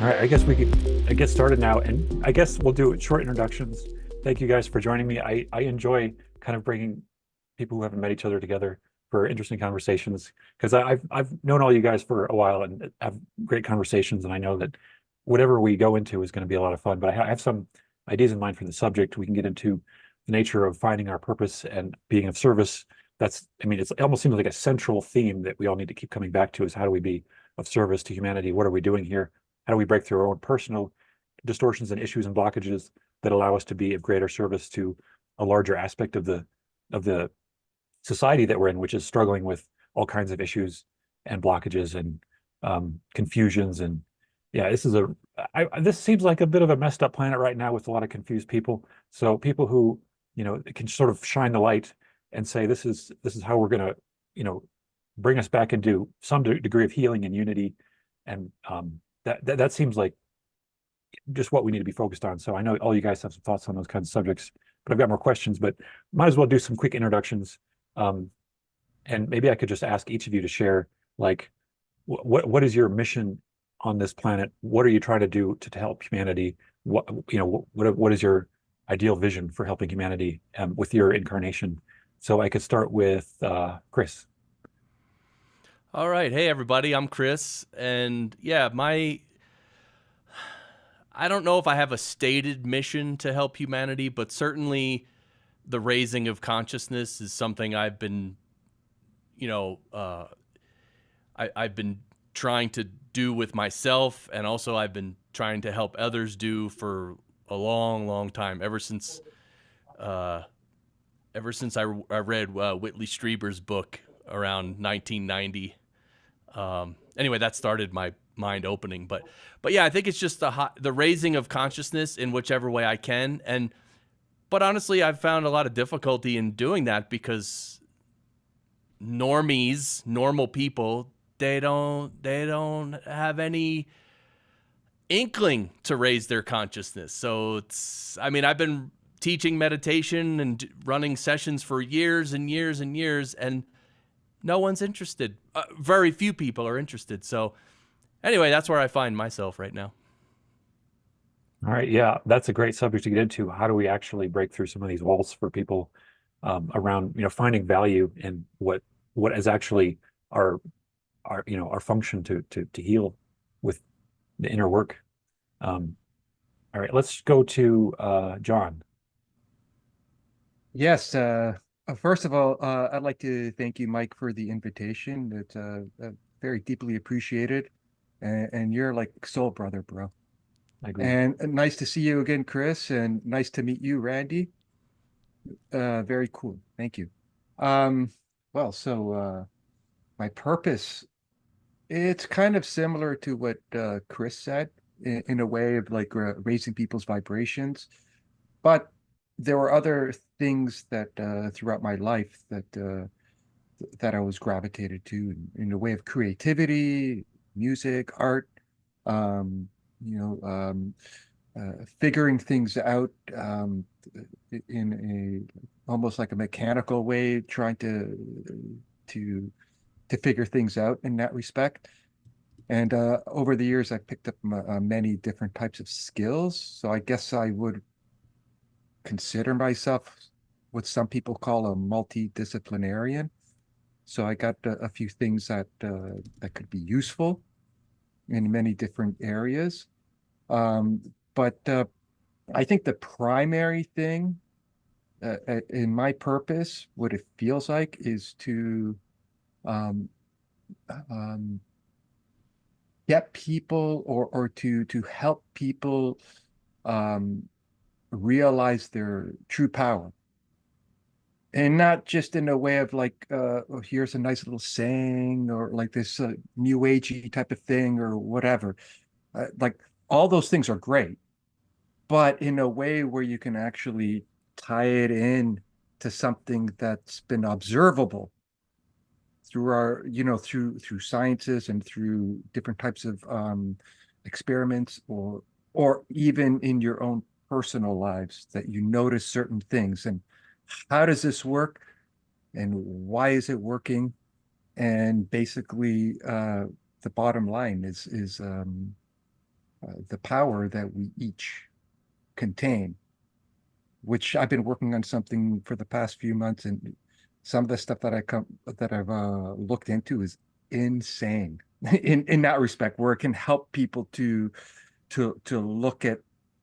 All right, I guess we could get started now, and I guess we'll do short introductions. Thank you guys for joining me. I enjoy kind of bringing people who haven't met each other together for interesting conversations because I've known all you guys for a while and have great conversations, and I know that whatever we go into is going to be a lot of fun. But I have some ideas in mind for the subject. We can get into the nature of finding our purpose and being of service. I mean, it almost seems like a central theme that we all need to keep coming back to is how do we be of service to humanity? What are we doing here? How do we break through our own personal distortions and issues and blockages that allow us to be of greater service to a larger aspect of the society that we're in, which is struggling with all kinds of issues and blockages and confusions. And yeah, this seems like a bit of a messed up planet right now with a lot of confused people. So people who, can sort of shine the light and say, this is how we're going to, bring us back into some degree of healing and unity. And that seems like just what we need to be focused on. So I know all you guys have some thoughts on those kinds of subjects, but I've got more questions, but might as well do some quick introductions. And maybe I could just ask each of you to share, like, what is your mission on this planet? What are you trying to do to help humanity? What is your ideal vision for helping humanity with your incarnation? So I could start with Chris. All right. Hey, everybody. I'm Chris. And yeah, I don't know if I have a stated mission to help humanity, but certainly the raising of consciousness is something I've been, I've been trying to do with myself. And also I've been trying to help others do for a long, long time, ever since I read Whitley Strieber's book around 1990. Anyway, that started my mind opening, but yeah, I think it's just the raising of consciousness in whichever way I can. But honestly, I've found a lot of difficulty in doing that because normal people, they don't have any inkling to raise their consciousness. So I've been teaching meditation and running sessions for years and years and years, and no one's interested. Very few people are interested. So anyway, that's where I find myself right now. All right, yeah, that's a great subject to get into. How do we actually break through some of these walls for people around, finding value in what is actually our function to heal with the inner work. All right, let's go to John. Yes. First of all, I'd like to thank you, Mike, for the invitation. It's very deeply appreciated, and you're like soul brother, bro. I agree. And nice to see you again, Chris, and nice to meet you, Randy. Very cool. Thank you. Um, so my purpose, it's kind of similar to what Chris said in a way of like raising people's vibrations. But there were other things that throughout my life that I was gravitated to in the way of creativity, music, art, um, you know, um, figuring things out in a almost like a mechanical way, trying to to figure things out in that respect. And over the years, I picked up many different types of skills. So I guess I would consider myself what some people call a multidisciplinarian. So I got a few things that could be useful in many different areas. But I think the primary thing in my purpose, what it feels like, is to um, um, get people or to help people um, realize their true power. And not just in a way of like, oh, here's a nice little saying or like this new agey type of thing or whatever. Like all those things are great, but in a way where you can actually tie it in to something that's been observable through our, through sciences and through different types of experiments or even in your own personal lives that you notice certain things and how does this work and why is it working? And basically, the bottom line is the power that we each contain, which I've been working on something for the past few months, and some of the stuff that I've looked into is insane in that respect, where it can help people to look at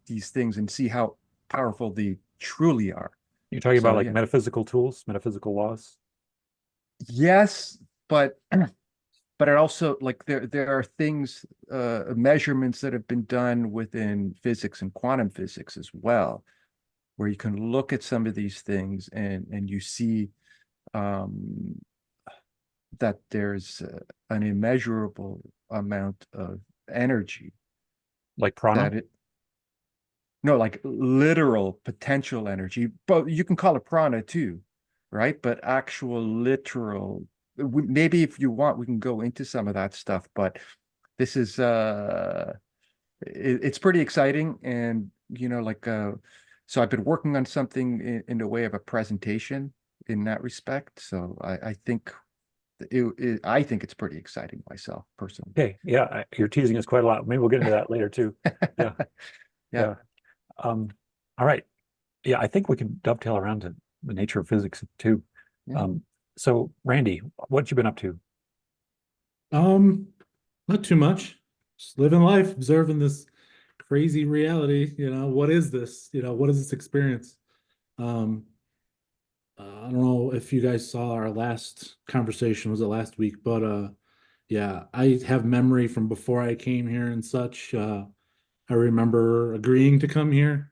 these things and see how powerful they truly are. You're talking about So like yeah, metaphysical tools, metaphysical laws. yes, but it also like there are things measurements that have been done within physics and quantum physics as well, where you can look at some of these things and you see um, that there's an immeasurable amount of energy Like prana. that it no like literal potential energy, but you can call it prana too, right? But actual literal, maybe if you want we can go into some of that stuff, but this is it's pretty exciting. And like so I've been working on something in the way of a presentation in that respect, so I think I think it's pretty exciting myself personally. Okay, yeah, you're teasing us quite a lot. Maybe we'll get into that later too. Yeah, Yeah. yeah. All right. Yeah, I think we can dovetail around to the nature of physics too. Yeah. Um, so Randy, what you been up to? Um, Not too much. Just living life, observing this crazy reality. What is this? What is this experience? Um, I don't know if you guys saw our last conversation, was it last week? But yeah, I have memory from before I came here and such. I remember agreeing to come here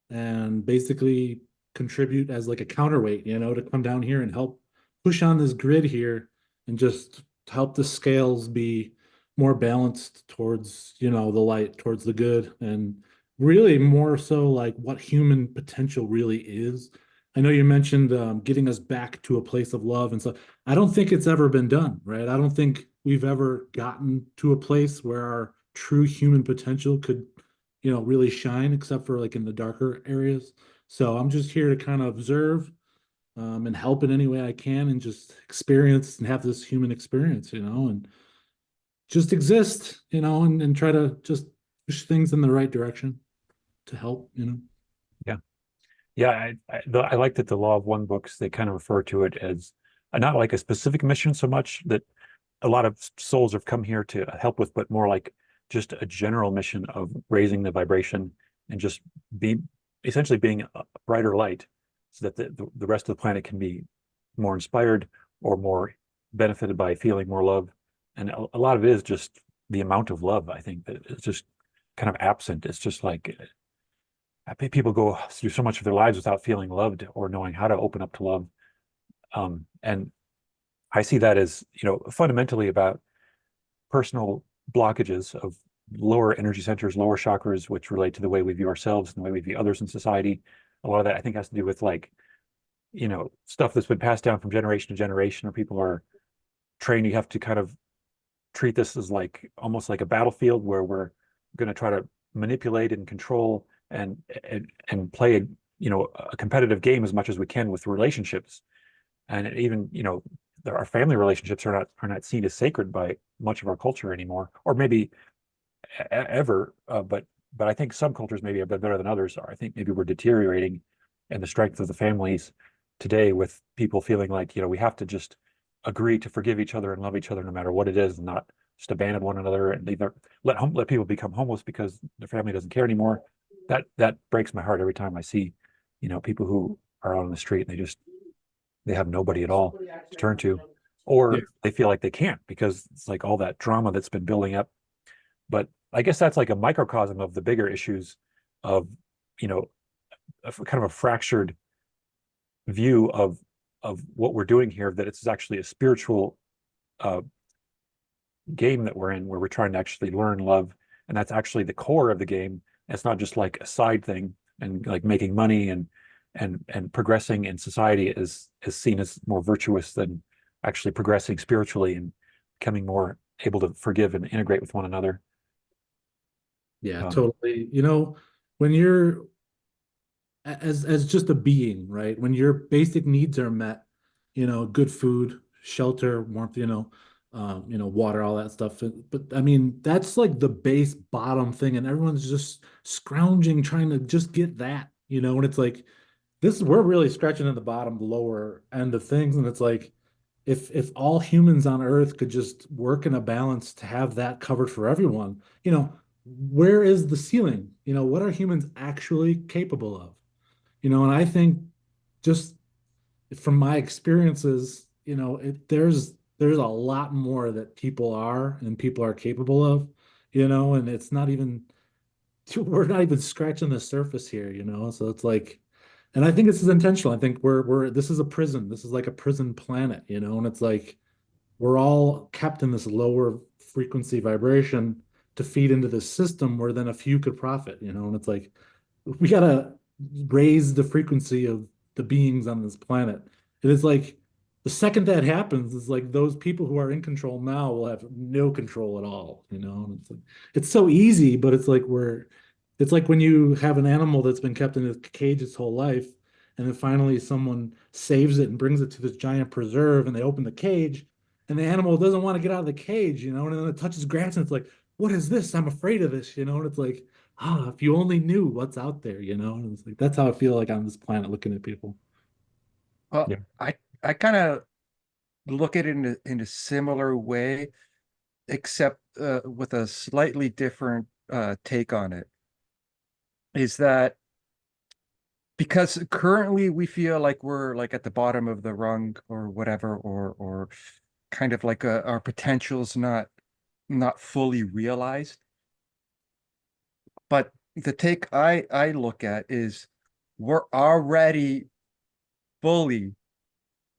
and basically contribute as like a counterweight, to come down here and help push on this grid here and just help the scales be more balanced towards, the light, towards the good, and really more so like what human potential really is. I know you mentioned getting us back to a place of love and stuff. I don't think it's ever been done, right? I don't think we've ever gotten to a place where our true human potential could really shine, except for like in the darker areas. So I'm just here to kind of observe and help in any way I can and just experience and have this human experience, and just exist, and try to just push things in the right direction to help. Yeah, yeah. I like that the Law of One books, they kind of refer to it as not like a specific mission so much that a lot of souls have come here to help with, but more like just a general mission of raising the vibration and just be essentially being a brighter light so that the rest of the planet can be more inspired or more benefited by feeling more love. And a lot of it is just the amount of love. I think that it's just kind of absent. It's just like people go through so much of their lives without feeling loved or knowing how to open up to love. And I see that as, fundamentally about personal blockages of lower energy centers, lower chakras, which relate to the way we view ourselves and the way we view others in society. A lot of that I think has to do with like, stuff that's been passed down from generation to generation, where people are trained. You have to kind of treat this as like almost like a battlefield where we're going to try to manipulate and control and play a competitive game as much as we can with relationships. And even our family relationships are not seen as sacred by much of our culture anymore, or maybe ever. But I think some cultures maybe are better than others. Or I think maybe we're deteriorating in the strength of the families today, with people feeling like we have to just agree to forgive each other and love each other no matter what it is, and not just abandon one another and either let people become homeless because their family doesn't care anymore. That breaks my heart every time I see people who are out on the street and they have nobody at all to turn to, Yeah. or they feel like they can't because it's like all that drama that's been building up. But I guess that's like a microcosm of the bigger issues of, kind of a fractured view of what we're doing here, that it's actually a spiritual uh, game that we're in, where we're trying to actually learn love. And that's actually the core of the game. It's not just like a side thing, and like making money and progressing in society is seen as more virtuous than actually progressing spiritually and becoming more able to forgive and integrate with one another. Yeah, Um, totally. When you're as just a being, right? When your basic needs are met, good food, shelter, warmth, water, all that stuff. But I mean, that's like the base bottom thing, and everyone's just scrounging, trying to just get that, and it's like we're really scratching at the bottom, lower end of things, and it's like if all humans on Earth could just work in a balance to have that covered for everyone, where is the ceiling? What are humans actually capable of? And I think just from my experiences, there's a lot more that people are and people are capable of, and it's not even we're not even scratching the surface here, So it's like, and I think this is intentional. I think we're this is a prison. This is like a prison planet, and it's like we're all kept in this lower frequency vibration to feed into this system where then a few could profit, and it's like we gotta raise the frequency of the beings on this planet. It is like the second that happens, is like those people who are in control now will have no control at all, And it's like it's so easy, but it's like when you have an animal that's been kept in a cage its whole life, and then finally someone saves it and brings it to this giant preserve, and they open the cage, and the animal doesn't want to get out of the cage, and then it touches grass, and it's like, what is this? I'm afraid of this, and it's like, if you only knew what's out there, And it's like that's how I feel like on this planet looking at people. Well, yeah. I kind of look at it in a similar way, except with a slightly different take on it. Is that because currently we feel like we're like at the bottom of the rung or whatever, or kind of like our potential's not fully realized. But the take I look at is we're already fully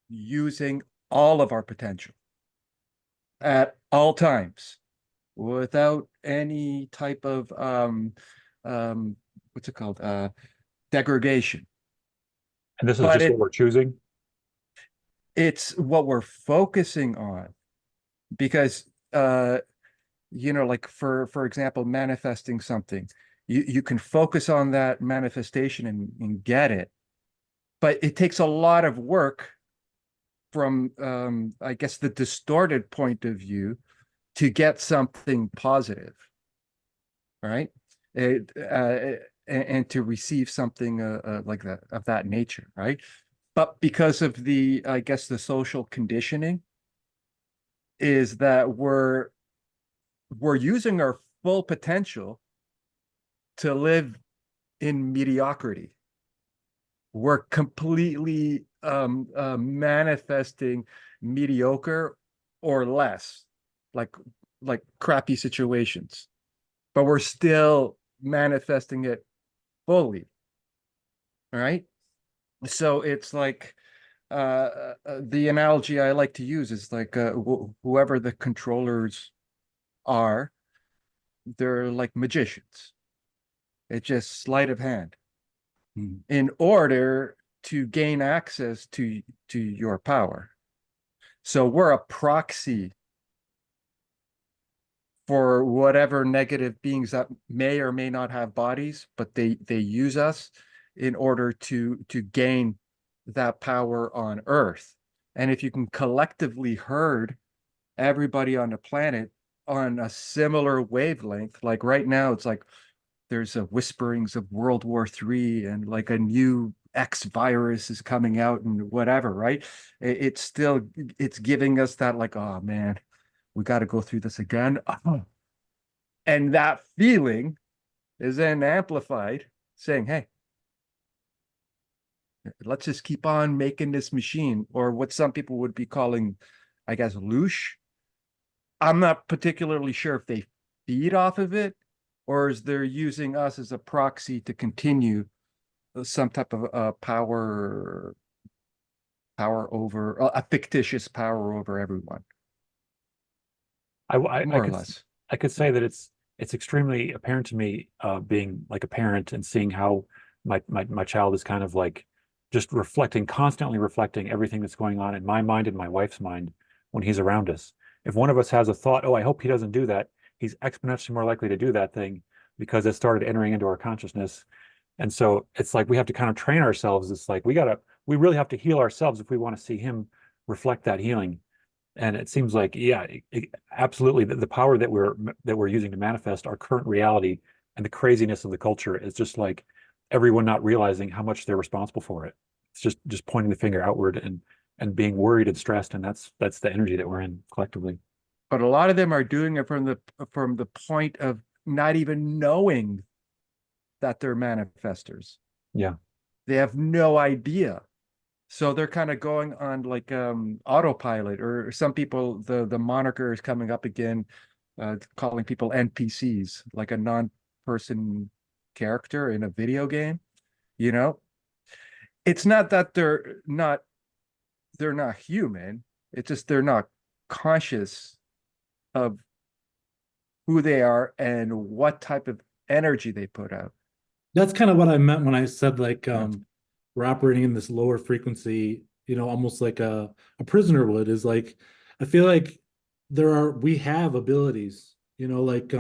using all of our potential at all times without any type of um what's it called, degradation. And this is But just what we're choosing. it's what we're focusing on, because like for example, manifesting something, you can focus on that manifestation and get it, but it takes a lot of work from I guess the distorted point of view to get something positive, right? And to receive something like that, of that nature, right? But because of the, I guess, the social conditioning, is that we're using our full potential to live in mediocrity. We're completely manifesting mediocre or less, like crappy situations, but we're still manifesting it fully. All right. So it's like the analogy I like to use is like whoever the controllers are, they're like magicians. It's just sleight of hand. In order to gain access to your power. So we're a proxy for whatever negative beings that may or may not have bodies, but they use us in order to gain that power on Earth. And if you can collectively herd everybody on the planet on a similar wavelength, like right now, it's like there's a whisperings of World War III, and like a new X virus is coming out and whatever, right? It's still, it's giving us that like, oh man, we got to go through this again. And that feeling is then amplified, saying, hey, let's just keep on making this machine, or what some people would be calling, I guess, loosh. I'm not particularly sure if they feed off of it, or is they're using us as a proxy to continue some type of power over, a fictitious power over everyone, I more or could less. I could say that it's extremely apparent to me, being like a parent and seeing how my child is kind of like just reflecting, constantly reflecting everything that's going on in my mind and my wife's mind when he's around us. If one of us has a thought, oh, I hope he doesn't do that, he's exponentially more likely to do that thing because it started entering into our consciousness. And so it's like we have to kind of train ourselves. It's like we really have to heal ourselves if we want to see him reflect that healing. And it seems like, yeah, absolutely, the power that we're using to manifest our current reality and the craziness of the culture is just like everyone not realizing how much they're responsible for it. It's just pointing the finger outward and being worried and stressed, and that's the energy that we're in collectively. But a lot of them are doing it from the point of not even knowing that they're manifestors. Yeah. They have no idea. So they're kind of going on like autopilot, or some people, the moniker is coming up again, calling people NPCs, like a non-person character in a video game. You know, it's not that they're not human. It's just they're not conscious of who they are and what type of energy they put out. That's kind of what I meant when I said like Yeah. we're operating in this lower frequency, almost like a prisoner would, is like I feel like we have abilities, like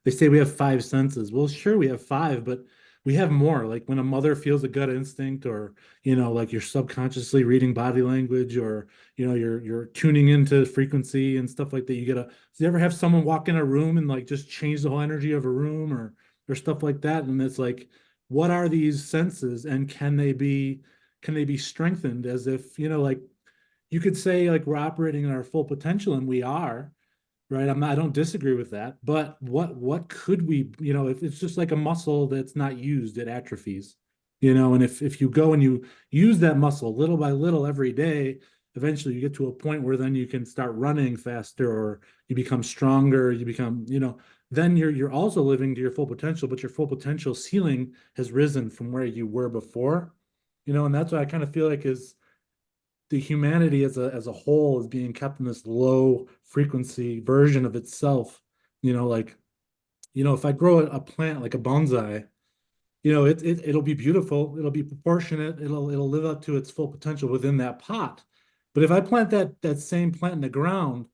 they say we have five senses. Well, sure we have five, but we have more. Like when a mother feels a gut instinct, or like you're subconsciously reading body language, or you're tuning into frequency and stuff like that. Do you ever have someone walk in a room and like just change the whole energy of a room, or stuff like that? And it's like, what are these senses, and can they be strengthened? As if, like you could say like we're operating in our full potential, and we are, right? I don't disagree with that, but what could we, if it's just like a muscle that's not used, it atrophies, and if you go and you use that muscle little by little every day, eventually you get to a point where then you can start running faster, or you become stronger, you become, then you're also living to your full potential, but your full potential ceiling has risen from where you were before, and that's what I kind of feel like is the humanity as a whole is being kept in this low frequency version of itself. Like, if I grow a plant like a bonsai, it'll be beautiful, it'll be proportionate, it'll live up to its full potential within that pot. But if I plant that same plant in the ground,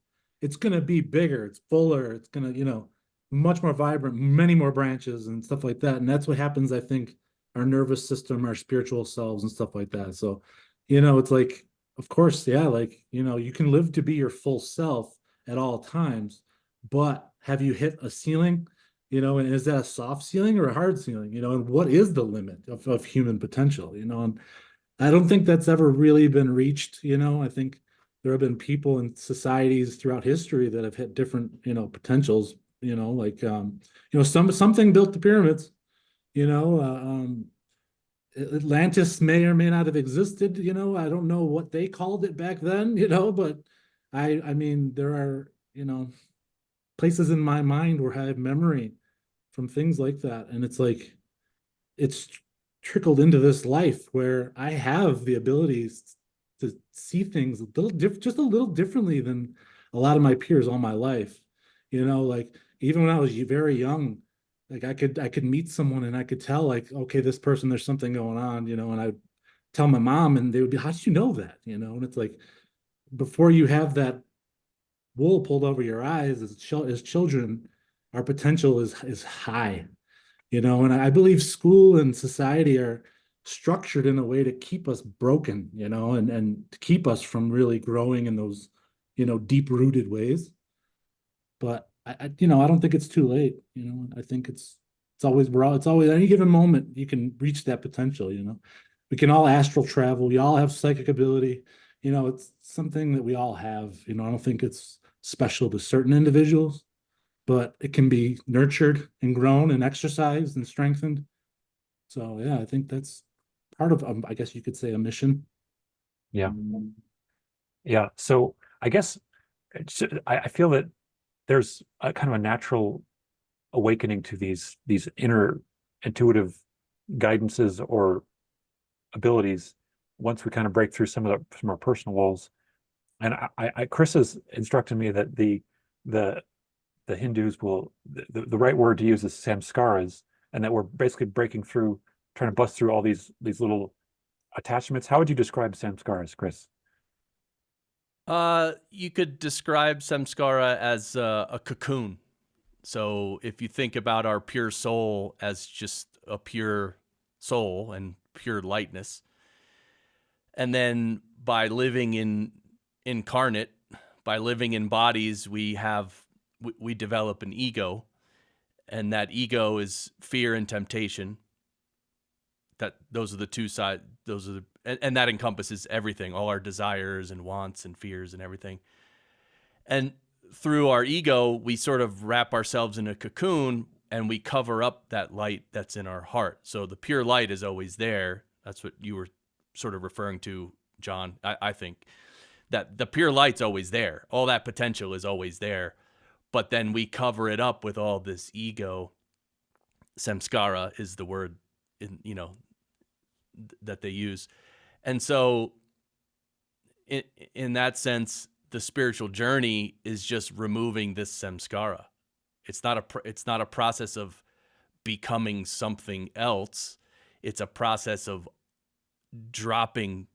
it's gonna be bigger, it's fuller, it's gonna, much more vibrant, many more branches and stuff like that. And that's what happens, I think, our nervous system, our spiritual selves and stuff like that. So, it's like, of course, yeah, like, you can live to be your full self at all times, but have you hit a ceiling? And is that a soft ceiling or a hard ceiling? And what is the limit of human potential? And I don't think that's ever really been reached. I think there have been people in societies throughout history that have hit different, potentials, like, something built the pyramids, you know, uh, um, Atlantis may or may not have existed, I don't know what they called it back then, but I mean, there are, places in my mind where I have memory from things like that. And it's like, it's trickled into this life where I have the abilities to see things a little just a little differently than a lot of my peers all my life. Like even when I was very young, like I could meet someone and I could tell like, okay, this person, there's something going on, and I tell my mom and they would be, how did you know that? And it's like before you have that wool pulled over your eyes as children, our potential is high, and I believe school and society are structured in a way to keep us broken, and to keep us from really growing in those, deep rooted ways. But I don't think it's too late. I think it's always at any given moment you can reach that potential. We can all astral travel. We all have psychic ability. It's something that we all have. I don't think it's special to certain individuals, but it can be nurtured and grown and exercised and strengthened. So yeah, I think that's part of, I guess you could say, a mission. Yeah. Yeah. So I guess I feel that there's a kind of a natural awakening to these inner intuitive guidances or abilities once we kind of break through some of our personal walls. And Chris has instructed me that the Hindus the right word to use is samskaras, and that we're basically breaking through, trying to bust through all these little attachments. How would you describe samskaras, Chris? You could describe samskara as a cocoon. So if you think about our pure soul as just a pure soul and pure lightness, and then by living in incarnate, by living in bodies, we develop an ego, and that ego is fear and temptation. Those are the two sides. And that encompasses everything, all our desires and wants and fears and everything. And through our ego, we sort of wrap ourselves in a cocoon and we cover up that light that's in our heart. So the pure light is always there. That's what you were sort of referring to, John. I think that the pure light's always there. All that potential is always there. But then we cover it up with all this ego. Samskara is the word that they use. And so in that sense, the spiritual journey is just removing this samskara. It's not a process of becoming something else. It's a process of dropping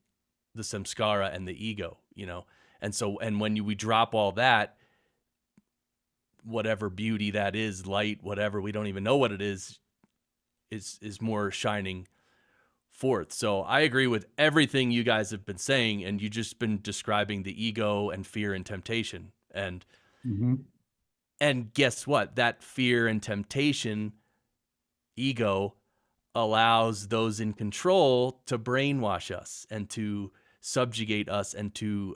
the samskara and the ego, And when we drop all that, whatever beauty that is, light, whatever, we don't even know what it is more shining forth. So I agree with everything you guys have been saying, and you just been describing the ego and fear and temptation. And and guess what? That fear and temptation, ego, allows those in control to brainwash us and to subjugate us and to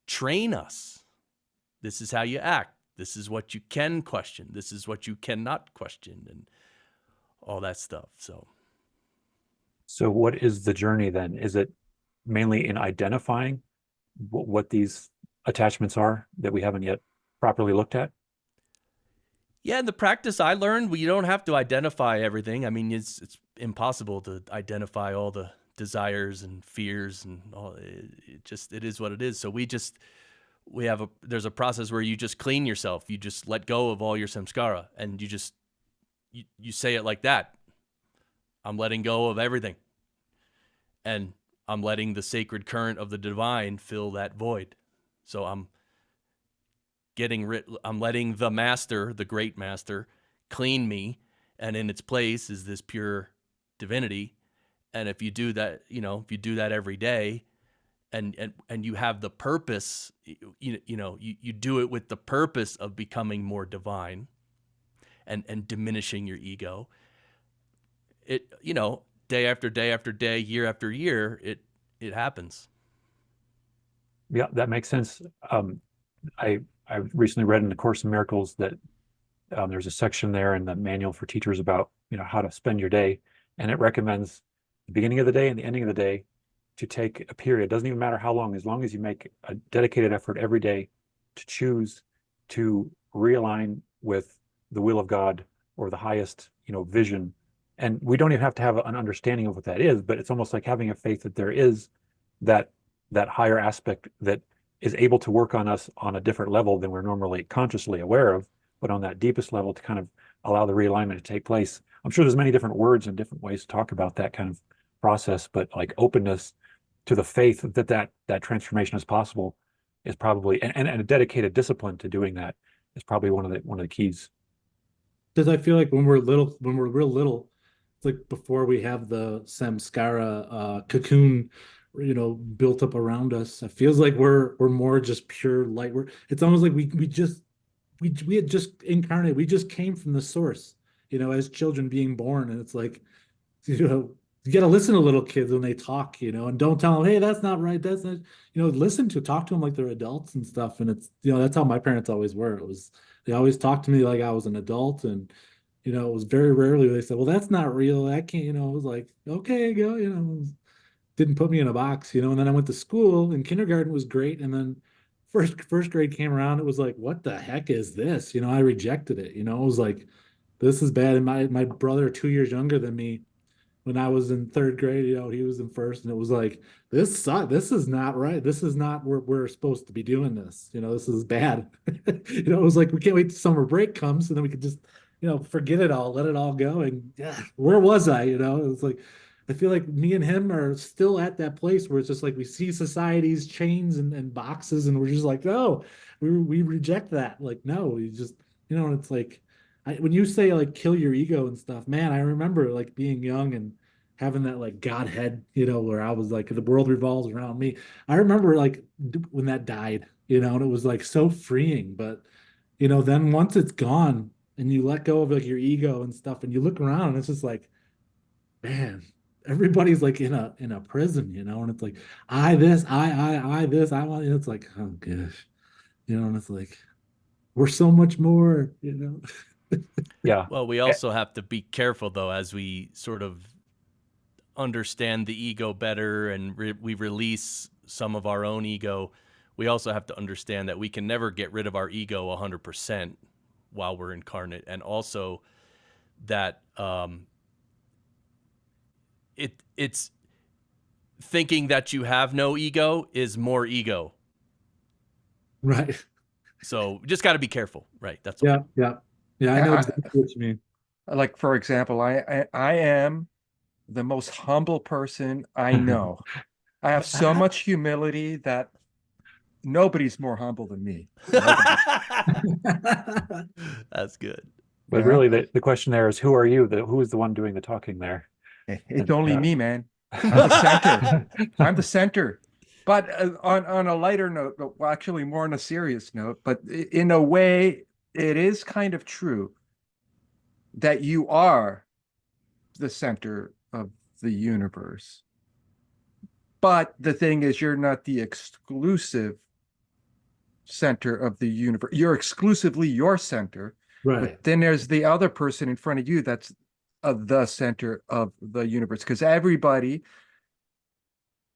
train us. This is how you act. This is what you can question. This is what you cannot question, and all that stuff. So what is the journey then? Is it mainly in identifying what these attachments are that we haven't yet properly looked at? Yeah, in the practice I learned, you don't have to identify everything. I mean, it's impossible to identify all the desires and fears and all. It is what it is. So there's a process where you just clean yourself. You just let go of all your samskara, and you say it like that. I'm letting go of everything. And I'm letting the sacred current of the divine fill that void. So I'm letting the master, the great master, clean me, and in its place is this pure divinity. And if you do that, every day, and you have the purpose, you do it with the purpose of becoming more divine and diminishing your ego. It, day after day after day, year after year, it happens. Yeah, that makes sense. I recently read in the Course in Miracles that there's a section there in the manual for teachers about how to spend your day, and it recommends the beginning of the day and the ending of the day to take a period. It doesn't even matter how long, as long as you make a dedicated effort every day to choose to realign with the will of God or the highest vision. And we don't even have to have an understanding of what that is, but it's almost like having a faith that there is that higher aspect that is able to work on us on a different level than we're normally consciously aware of, but on that deepest level to kind of allow the realignment to take place. I'm sure there's many different words and different ways to talk about that kind of process, but like openness to the faith that transformation is possible is probably, and a dedicated discipline to doing that is probably one of the keys. Because I feel like when we're real little, it's like before we have the samskara cocoon, built up around us. It feels like we're more just pure light. It's almost like we had just incarnated. We just came from the source, as children being born, and it's like, you got to listen to little kids when they talk, and don't tell them, hey, that's not right. That's not, talk to them like they're adults and stuff. And it's, that's how my parents always were. They always talked to me like I was an adult, and it was very rarely they said, well, that's not real. I can't, it was like, okay, go, didn't put me in a box, and then I went to school, and kindergarten was great. And then first grade came around, it was like, what the heck is this? I rejected it. It was like, this is bad. And my brother, 2 years younger than me, when I was in third grade, he was in first, and it was like, this sucks. This is not right. This is not where we're supposed to be doing this. This is bad. It was like, we can't wait till summer break comes, and then we could just, forget it all, let it all go. And yeah, where was I? It's like, I feel like me and him are still at that place where it's just like we see society's chains and boxes, and we're just like, no, we reject that. Like, no, we just You know, and it's like when you say like kill your ego and stuff, man, I remember like being young and having that like Godhead, you know, where I was like the world revolves around me. I remember like when that died, you know, and it was like so freeing. But you know, then once it's gone and you let go of like your ego and stuff, and you look around, and it's just like, man, everybody's like in a prison, you know, and it's like I this, I this, I want. It's like, oh gosh, you know, and it's like we're so much more, you know. Yeah. Well, we also have to be careful though as we sort of understand the ego better and we release some of our own ego. We also have to understand that we can never get rid of our ego 100% while we're incarnate, and also that it's thinking that you have no ego is more ego. Right. So just got to be careful, right? That's all. Yeah, yeah. Yeah, I know I, exactly what you mean. like for example, I am the most humble person I know. I have so much humility that nobody's more humble than me. Nobody. That's good. But Yeah. really, the question there is, who are you? Who is the one doing the talking there? It's And only me, man. I'm the center. I'm the center. But on a lighter note, well, actually more on a serious note, but in a way, it is kind of true that you are the center of the universe. But the thing is, you're not the exclusive center of the universe. You're exclusively your center, Right. but then there's the other person in front of you that's the center of the universe. Because everybody,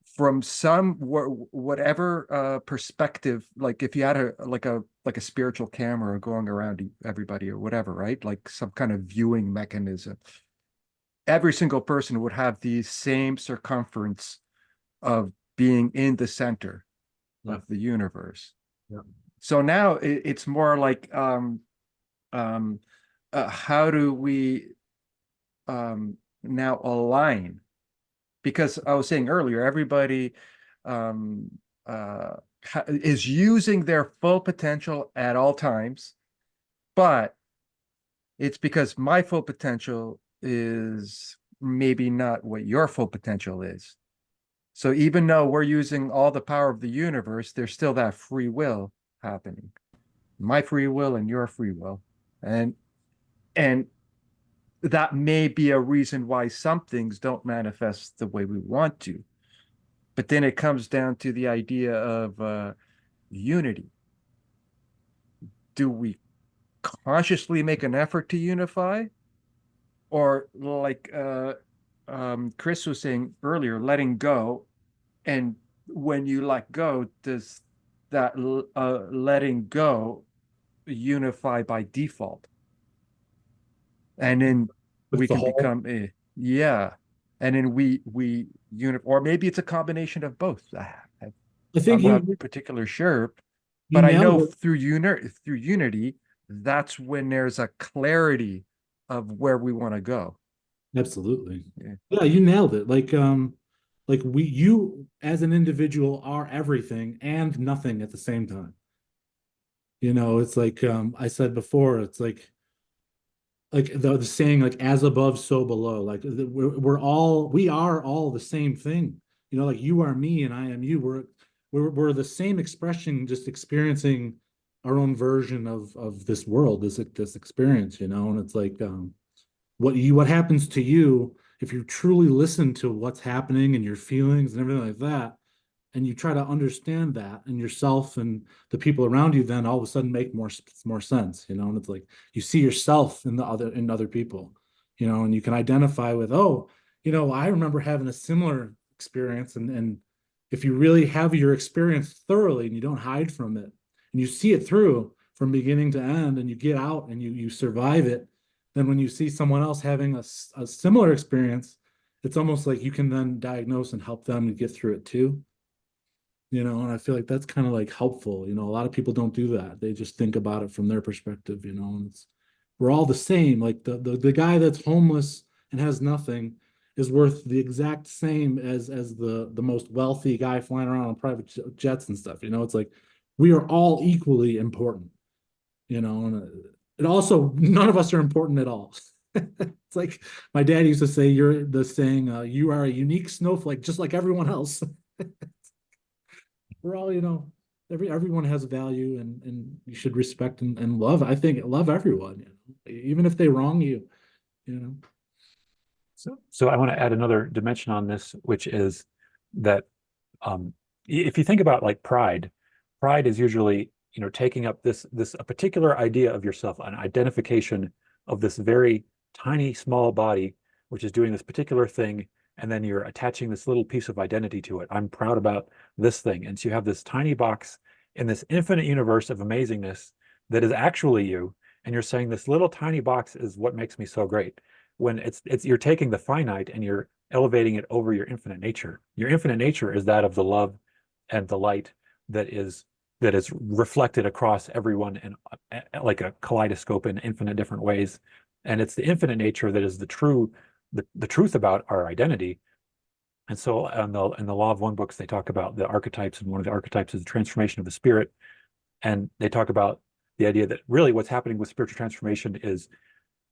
from some whatever perspective, like if you had a spiritual camera going around everybody or whatever, right? Like some kind of viewing mechanism. Every single person would have the same circumference of being in the center Yeah. of the universe. Yeah. So now it's more like um, how do we now align? Because I was saying earlier, everybody um, is using their full potential at all times, but it's because my full potential is maybe not what your full potential is. So even though we're using all the power of the universe, there's still that free will happening. My free will and your free will. And that may be a reason why some things don't manifest the way we want to. But then it comes down to the idea of unity. Do we consciously make an effort to unify? Or like Chris was saying earlier, letting go. And when you let go, does that letting go unify by default? And then we With the can whole. become a, yeah. And then we unit, or maybe it's a combination of both. I think I'm not particularly sure, you but I nailed know it. through unity, that's when there's a clarity of where we want to go. Absolutely. Yeah. Yeah, you nailed it. Like you as an individual are everything and nothing at the same time. You know, it's like I said before, it's like the saying like as above so below, like we are all the same thing, you know, like you are me and I am you. We're the same expression, just experiencing our own version of this world, this experience, you know. And it's like what happens to you if you truly listen to what's happening and your feelings and everything like that, and you try to understand that and yourself and the people around you, then all of a sudden make more sense, you know. And it's like you see yourself in other people, you know, and you can identify with, oh, you know, I remember having a similar experience. And if you really have your experience thoroughly and you don't hide from it and you see it through from beginning to end and you get out and you survive it, then when you see someone else having a similar experience, it's almost like you can then diagnose and help them to get through it too, you know. And I feel like that's kind of like helpful, you know. A lot of people don't do that. They just think about it from their perspective, you know. And we're all the same. Like the guy that's homeless and has nothing is worth the exact same as the most wealthy guy flying around on private jets and stuff, you know. It's like we are all equally important, you know. And And also, none of us are important at all. It's like my dad used to say, you're the saying, you are a unique snowflake, just like everyone else. We're all, everyone has value, and you should respect and love. I think love everyone, even if they wrong you, you know. So I want to add another dimension on this, which is that if you think about like pride is usually, taking up this a particular idea of yourself, an identification of this very tiny, small body, which is doing this particular thing, and then you're attaching this little piece of identity to it. I'm proud about this thing. And so you have this tiny box in this infinite universe of amazingness that is actually you, and you're saying this little tiny box is what makes me so great. When it's you're taking the finite and you're elevating it over your infinite nature. Your infinite nature is that of the love and the light that is reflected across everyone in like a kaleidoscope in infinite different ways. And it's the infinite nature that is the truth about our identity. And so in the Law of One books, they talk about the archetypes, and one of the archetypes is the transformation of the spirit. And they talk about the idea that really what's happening with spiritual transformation is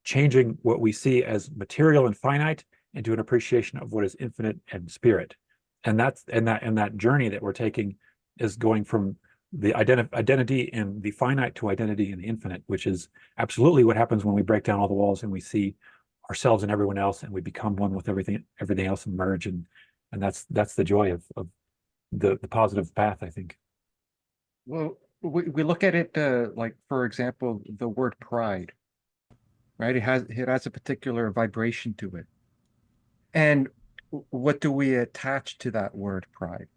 changing what we see as material and finite into an appreciation of what is infinite and spirit. And that journey that we're taking is going from the identity in the finite to identity in the infinite, which is absolutely what happens when we break down all the walls and we see ourselves and everyone else, and we become one with everything else, and merge. And that's the joy of the positive path, I think. Well, we look at it like, for example, the word pride, right? It has a particular vibration to it. And what do we attach to that word pride?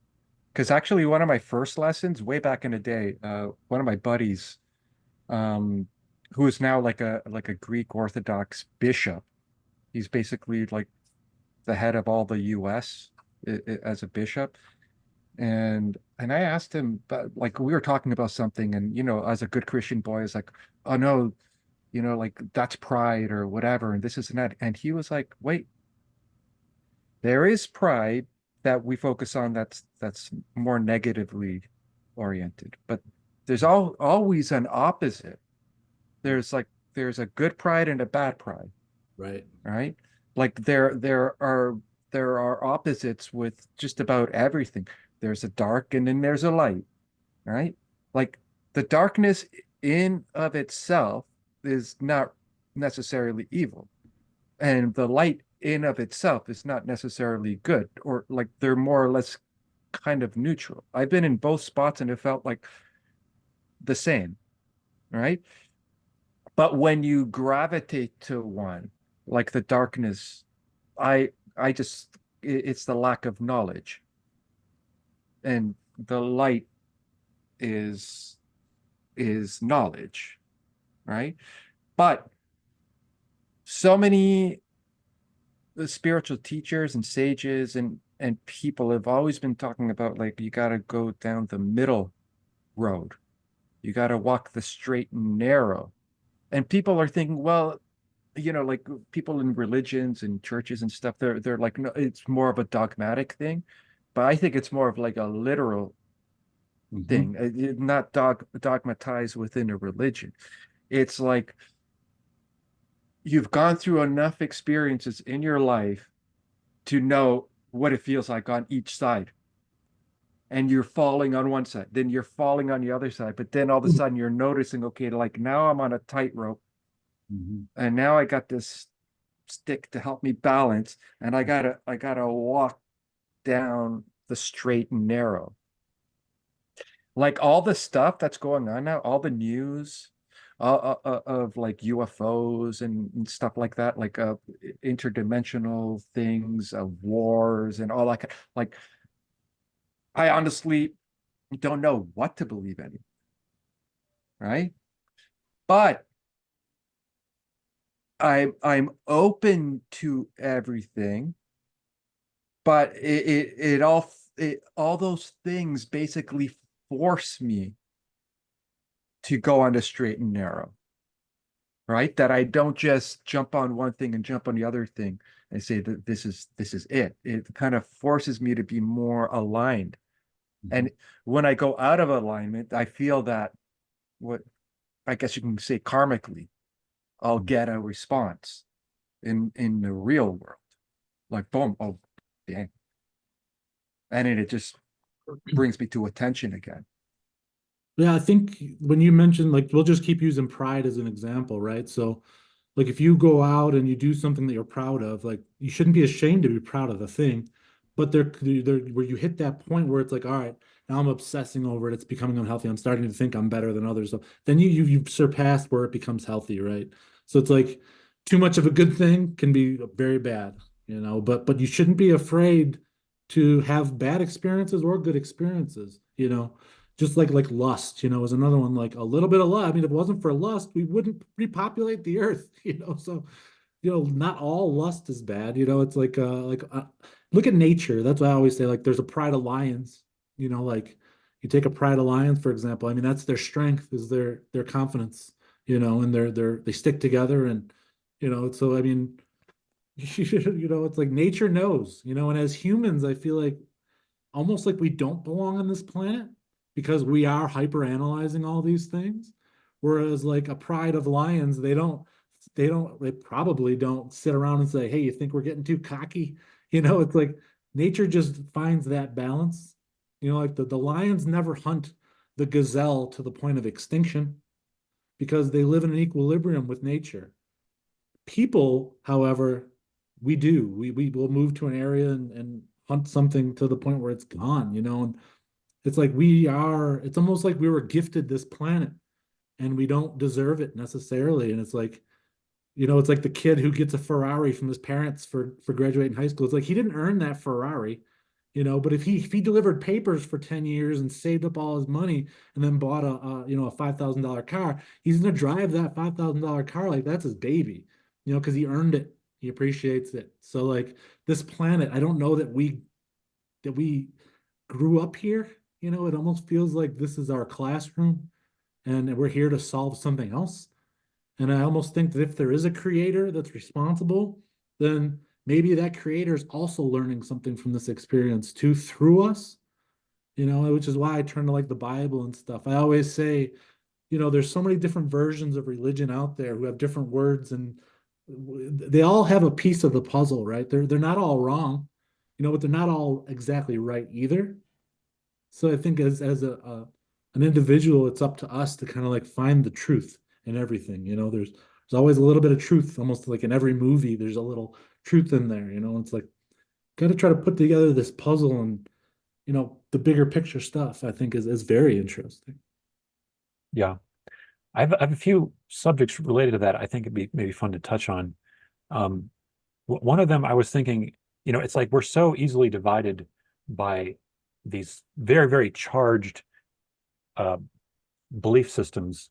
Because actually, one of my first lessons way back in the day, one of my buddies, um, who is now like a Greek Orthodox bishop, he's basically like the head of all the U.S. As a bishop. And I asked him, but like we were talking about something, and as a good Christian boy, is like, oh no, like that's pride or whatever, and this is and that. And he was like, wait, there is pride that we focus on that's more negatively oriented, but there's always an opposite. There's a good pride and a bad pride, Right. right? Like there are opposites with just about everything. There's a dark and then there's a light, right? Like the darkness in of itself is not necessarily evil, and the light in of itself is not necessarily good, or like they're more or less kind of neutral. I've been in both spots and it felt like the same, right? But when you gravitate to one, like the darkness, I just it's the lack of knowledge, and the light is knowledge, right? But so many spiritual teachers and sages and people have always been talking about, like, you got to go down the middle road. You got to walk the straight and narrow. And people are thinking, well, like people in religions and churches and stuff, they're like, no, it's more of a dogmatic thing. But I think it's more of like a literal thing, not dogmatized within a religion. It's like you've gone through enough experiences in your life to know what it feels like on each side. And you're falling on one side, then you're falling on the other side. But then all of a sudden you're noticing, okay, like now I'm on a tightrope, and now I got this stick to help me balance, and I gotta walk down the straight and narrow. Like all the stuff that's going on now, all the news of like UFOs and stuff like that, like interdimensional things, wars and all that. Like, I honestly don't know what to believe anymore, right? But I'm open to everything, but all those things basically force me to go on the straight and narrow, right? That I don't just jump on one thing and jump on the other thing and say that this is it. It kind of forces me to be more aligned. And when I go out of alignment, I feel that, what I guess you can say, karmically, I'll get a response in the real world. Like boom, oh dang. And it just brings me to attention again. Yeah, I think when you mentioned, like, we'll just keep using pride as an example, right? So, like, if you go out and you do something that you're proud of, like, you shouldn't be ashamed to be proud of the thing. But there, where you hit that point where it's like, all right, now I'm obsessing over it. It's becoming unhealthy. I'm starting to think I'm better than others. So then you've surpassed where it becomes healthy, right? So it's like too much of a good thing can be very bad, you know. But you shouldn't be afraid to have bad experiences or good experiences, you know. Just like lust, you know, is another one. Like a little bit of lust. I mean, if it wasn't for lust, we wouldn't repopulate the earth, you know. So, you know, not all lust is bad. You know, it's look at nature. That's why I always say, like, there's a pride of lions. You know, like you take a pride of lions, for example. I mean, that's their strength, is their confidence. You know, and they stick together, and you know. So I mean, you know, it's like nature knows. You know, and as humans, I feel like almost like we don't belong on this planet because we are hyper analyzing all these things. Whereas like a pride of lions, they probably don't sit around and say, hey, you think we're getting too cocky? You know, it's like nature just finds that balance. You know, like the lions never hunt the gazelle to the point of extinction because they live in an equilibrium with nature. People, however, we do. We will move to an area and hunt something to the point where it's gone, you know. And it's like it's almost like we were gifted this planet and we don't deserve it necessarily. And it's like, you know, it's like the kid who gets a Ferrari from his parents for graduating high school. It's like he didn't earn that Ferrari, you know, but if he delivered papers for 10 years and saved up all his money and then bought a $5,000 car, he's gonna drive that $5,000 car like that's his baby, you know, because he earned it. He appreciates it. So like this planet, I don't know that we grew up here. You know, it almost feels like this is our classroom and we're here to solve something else. And I almost think that if there is a creator that's responsible, then maybe that creator is also learning something from this experience too through us, you know, which is why I turn to like the Bible and stuff. I always say, you know, there's so many different versions of religion out there who have different words and they all have a piece of the puzzle, right? They're not all wrong, you know, but they're not all exactly right either. So I think as an individual, it's up to us to kind of like find the truth in everything. You know, there's always a little bit of truth, almost like in every movie. There's a little truth in there. You know, it's like got to try to put together this puzzle and you know the bigger picture stuff. I think is very interesting. Yeah. I have a few subjects related to that. I think it'd be maybe fun to touch on. Um, One of them, I was thinking, you know, it's like we're so easily divided by these very, very charged uh, belief systems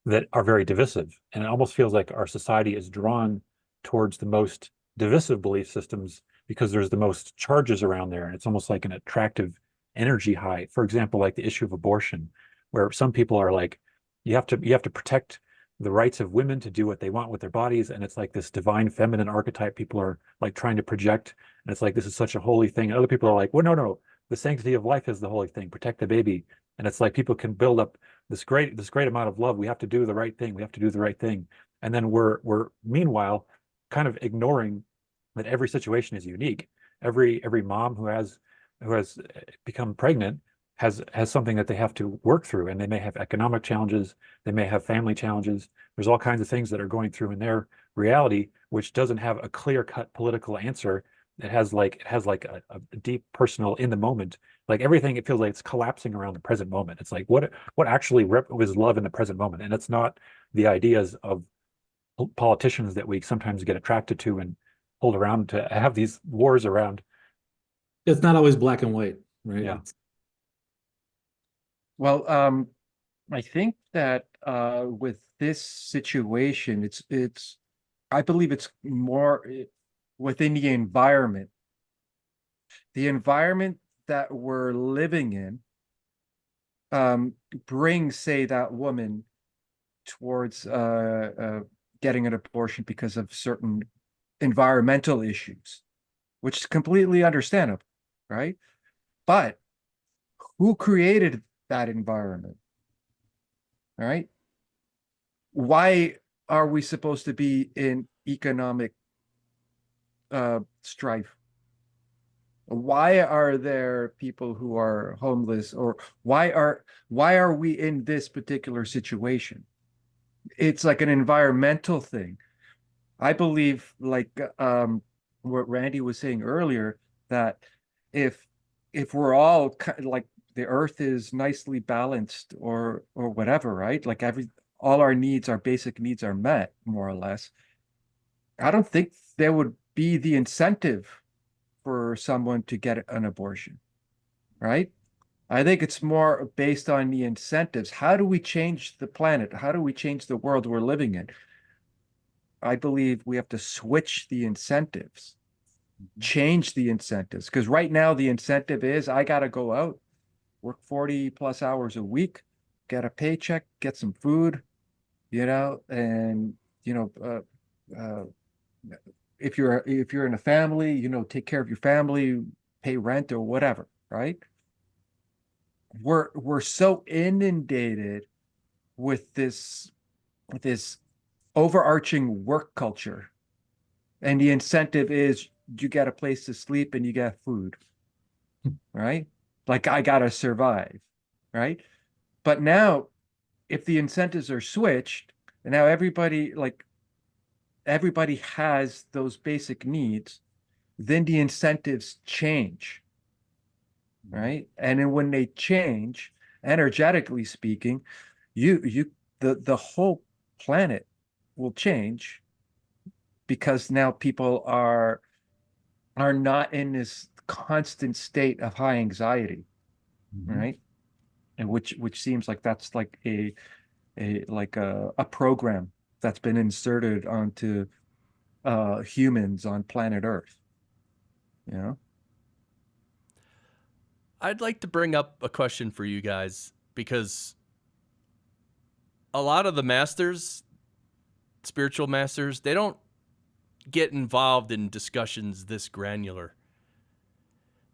that are very divisive. And it almost feels like our society is drawn towards the most divisive belief systems because there's the most charges around there. And it's almost like an attractive energy high. For example, like the issue of abortion, where some people are like, you have to protect the rights of women to do what they want with their bodies. And it's like this divine feminine archetype people are like trying to project. And it's like this is such a holy thing. And other people are like, well, no, no, the sanctity of life is the holy thing. Protect the baby. And it's like people can build up this great amount of love. We have to do the right thing. We have to do the right thing. And then we're meanwhile kind of ignoring that every situation is unique. Every mom who has become pregnant has something that they have to work through, and they may have economic challenges, they may have family challenges. There's all kinds of things that are going through in their reality, which doesn't have a clear-cut political answer. It has like a deep personal in the moment, like everything. It feels like it's collapsing around the present moment. It's like what actually was love in the present moment, and it's not the ideas of politicians that we sometimes get attracted to and hold around to have these wars around. It's not always black and white, right? Yeah. Well, I think that with this situation, it's I believe it's more within the environment that we're living in, brings, say, that woman towards getting an abortion because of certain environmental issues, which is completely understandable, right? But who created that environment? All right. Why are we supposed to be in economic strife? Why are there people who are homeless, or why are we in this particular situation? It's like an environmental thing. I believe, like what Randy was saying earlier, that if we're all like the earth is nicely balanced, or whatever, right? Like all our needs, our basic needs are met more or less. I don't think there would be the incentive for someone to get an abortion, right? I think it's more based on the incentives. How do we change the planet? How do we change the world we're living in? I believe we have to switch the incentives, change the incentives. Because right now, the incentive is I got to go out, work 40 plus hours a week, get a paycheck, get some food, and, you know, if you're in a family, take care of your family, pay rent or whatever, right? We're so inundated with this overarching work culture, and the incentive is you get a place to sleep and you get food, right? Like I gotta survive, right? But now, if the incentives are switched, and now everybody has those basic needs, then the incentives change, right? And then when they change, energetically speaking, the whole planet will change, because now people are not in this constant state of high anxiety, right? And which seems like that's like a program that's been inserted onto humans on planet Earth, you know? I'd like to bring up a question for you guys, because a lot of the masters, spiritual masters, they don't get involved in discussions this granular.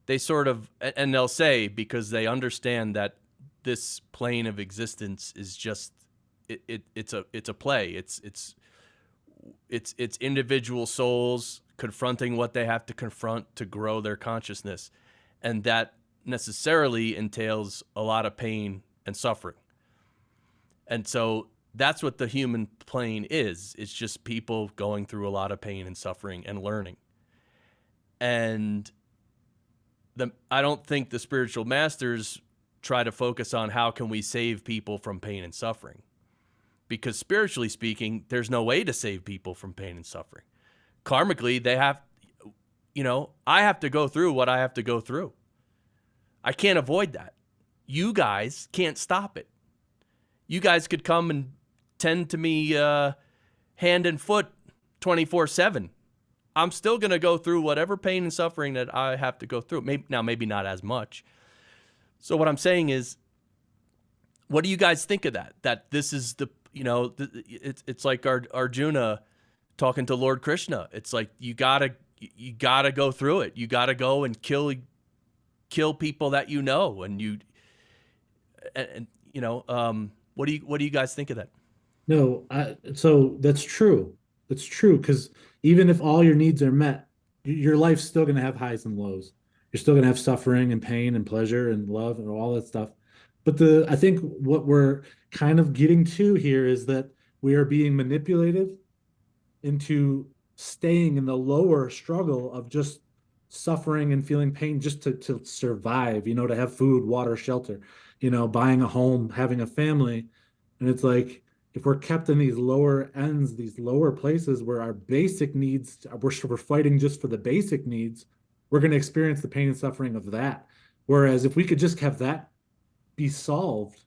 They sort of, and they'll say, because they understand that this plane of existence is just it's a play. It's individual souls confronting what they have to confront to grow their consciousness, and that necessarily entails a lot of pain and suffering. And so that's what the human plane is. It's just people going through a lot of pain and suffering and learning. And I don't think the spiritual masters try to focus on how can we save people from pain and suffering. Because spiritually speaking, there's no way to save people from pain and suffering. Karmically, I have to go through what I have to go through. I can't avoid that. You guys can't stop it. You guys could come and tend to me hand and foot 24/7. I'm still going to go through whatever pain and suffering that I have to go through. Maybe not as much. So what I'm saying is, what do you guys think of that? That this is it's like Arjuna talking to Lord Krishna. It's like you gotta go through it. You gotta go and kill people that you know, what do you guys think of that? No, so that's true. That's true, because even if all your needs are met, your life's still going to have highs and lows. You're still going to have suffering and pain and pleasure and love and all that stuff. But I think what we're kind of getting to here is that we are being manipulated into staying in the lower struggle of just suffering and feeling pain just to survive, to have food, water, shelter, buying a home, having a family. And it's like, if we're kept in these lower ends, these lower places where our basic needs, we're fighting just for the basic needs, we're going to experience the pain and suffering of that. Whereas if we could just have that be solved,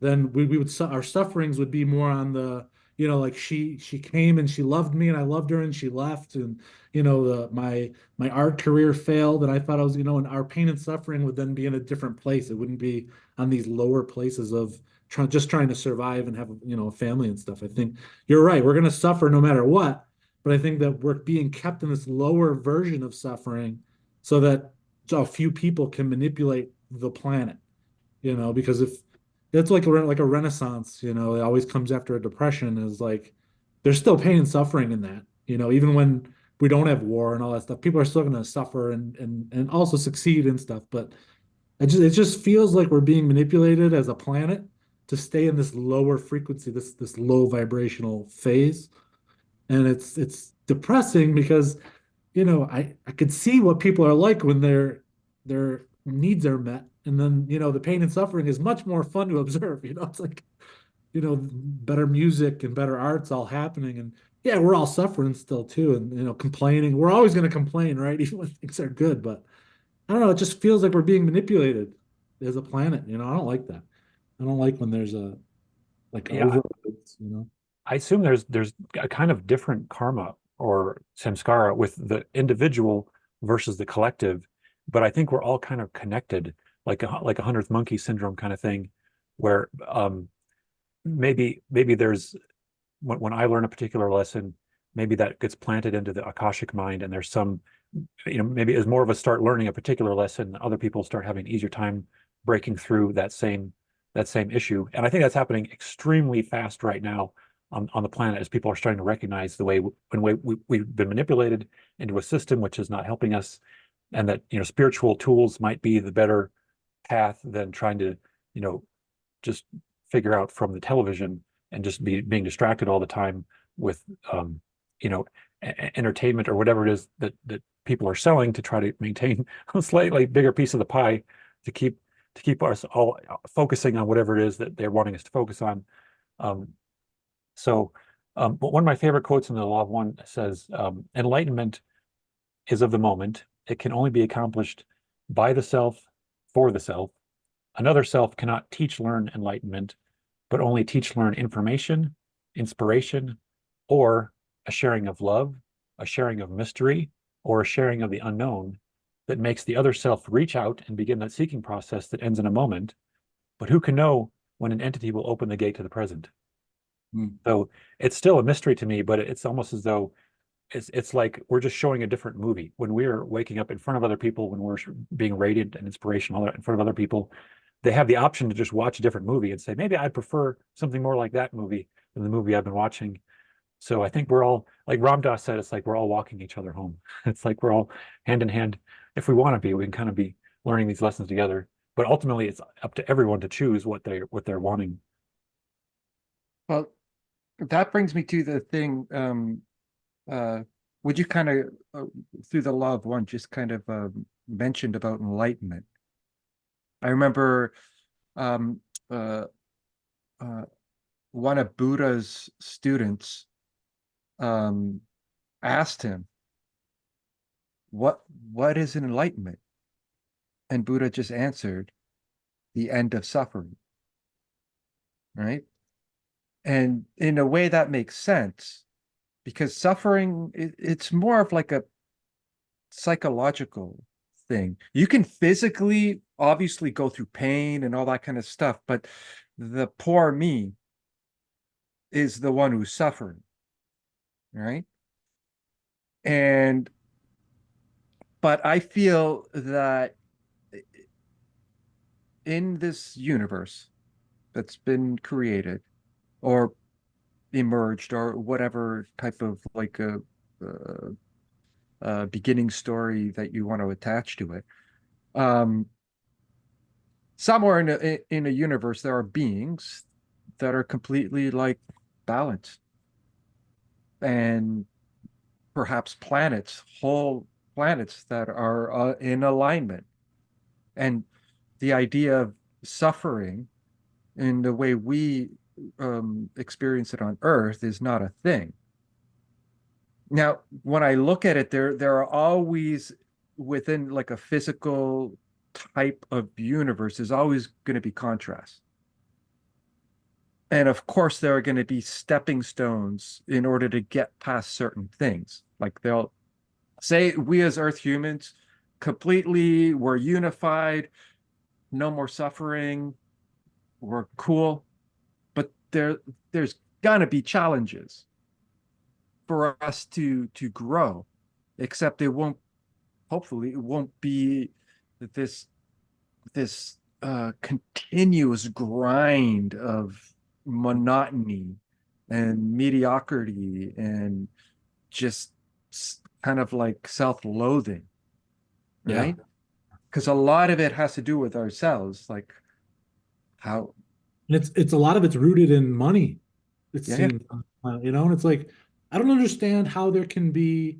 then we would, our sufferings would be more on the, like she came and she loved me and I loved her and she left, and my art career failed and I thought I was, and our pain and suffering would then be in a different place. It wouldn't be on these lower places of trying to survive and have a family and stuff. I think you're right. We're going to suffer no matter what, but I think that we're being kept in this lower version of suffering so that a few people can manipulate the planet. Because if that's like a renaissance, it always comes after a depression, is like there's still pain and suffering in that. Even when we don't have war and all that stuff, people are still going to suffer and also succeed and stuff. But it just feels like we're being manipulated as a planet to stay in this lower frequency, this low vibrational phase. And it's depressing because, I could see what people are like when their needs are met. And then, the pain and suffering is much more fun to observe. It's like, better music and better art's all happening. And yeah, we're all suffering still too, and complaining. We're always going to complain, right? Even when things are good. But I don't know, it just feels like we're being manipulated as a planet. I don't like that. I don't like when there's a like Yeah, overloads. I assume there's a kind of different karma or samskara with the individual versus the collective, but I think we're all kind of connected, like a hundredth monkey syndrome kind of thing, where maybe there's when I learn a particular lesson, maybe that gets planted into the Akashic mind, and there's some, maybe as more of a start learning a particular lesson, other people start having an easier time breaking through that same issue. And I think that's happening extremely fast right now on the planet as people are starting to recognize the way we've been manipulated into a system which is not helping us, and that spiritual tools might be the better path than trying to just figure out from the television and just being distracted all the time with you know entertainment or whatever it is that people are selling to try to maintain a slightly bigger piece of the pie to keep us all focusing on whatever it is that they're wanting us to focus on. Um, but one of my favorite quotes in the Law of One says, "Enlightenment is of the moment. It can only be accomplished by the self, for the self. Another self cannot teach, learn enlightenment, but only teach, learn information, inspiration, or a sharing of love, a sharing of mystery, or a sharing of the unknown that makes the other self reach out and begin that seeking process that ends in a moment. But who can know when an entity will open the gate to the present?" Mm. So it's still a mystery to me, but it's almost as though it's like we're just showing a different movie. When we're waking up in front of other people, when we're being radiant and inspirational in front of other people, they have the option to just watch a different movie and say, maybe I'd prefer something more like that movie than the movie I've been watching. So I think we're all, like Ram Dass said, it's like we're all walking each other home. It's like we're all hand in hand. If we want to be, we can kind of be learning these lessons together. But ultimately, it's up to everyone to choose what they're wanting. Well, that brings me to the thing. Uh, would you kind of, through the Law of One, just kind of mentioned about enlightenment? I remember um, uh, uh, one of Buddha's students um, asked him, "What is enlightenment?" And Buddha just answered, "The end of suffering." Right? And in a way, that makes sense because suffering, it's more of like a psychological thing. You can physically obviously go through pain and all that kind of stuff, but the poor me is the one who's suffering, right? And but I feel that in this universe that's been created or emerged or whatever type of like a beginning story that you want to attach to it, um, somewhere in a universe there are beings that are completely like balanced, and perhaps planets, whole planets that are in alignment. And the idea of suffering in the way we experience it on Earth is not a thing. Now, when I look at it, there are always within like a physical type of universe, there's always going to be contrast. And of course, there are going to be stepping stones in order to get past certain things. Like they'll say, we as Earth humans completely, we're unified, no more suffering, we're cool. But there's gonna be challenges for us to grow, except it won't, hopefully, it won't be this continuous grind of monotony and mediocrity and just kind of like self-loathing, Yeah. right? Because a lot of it has to do with ourselves, like how, And it's a lot of it's rooted in money, it yeah, seems, and it's like I don't understand how there can be,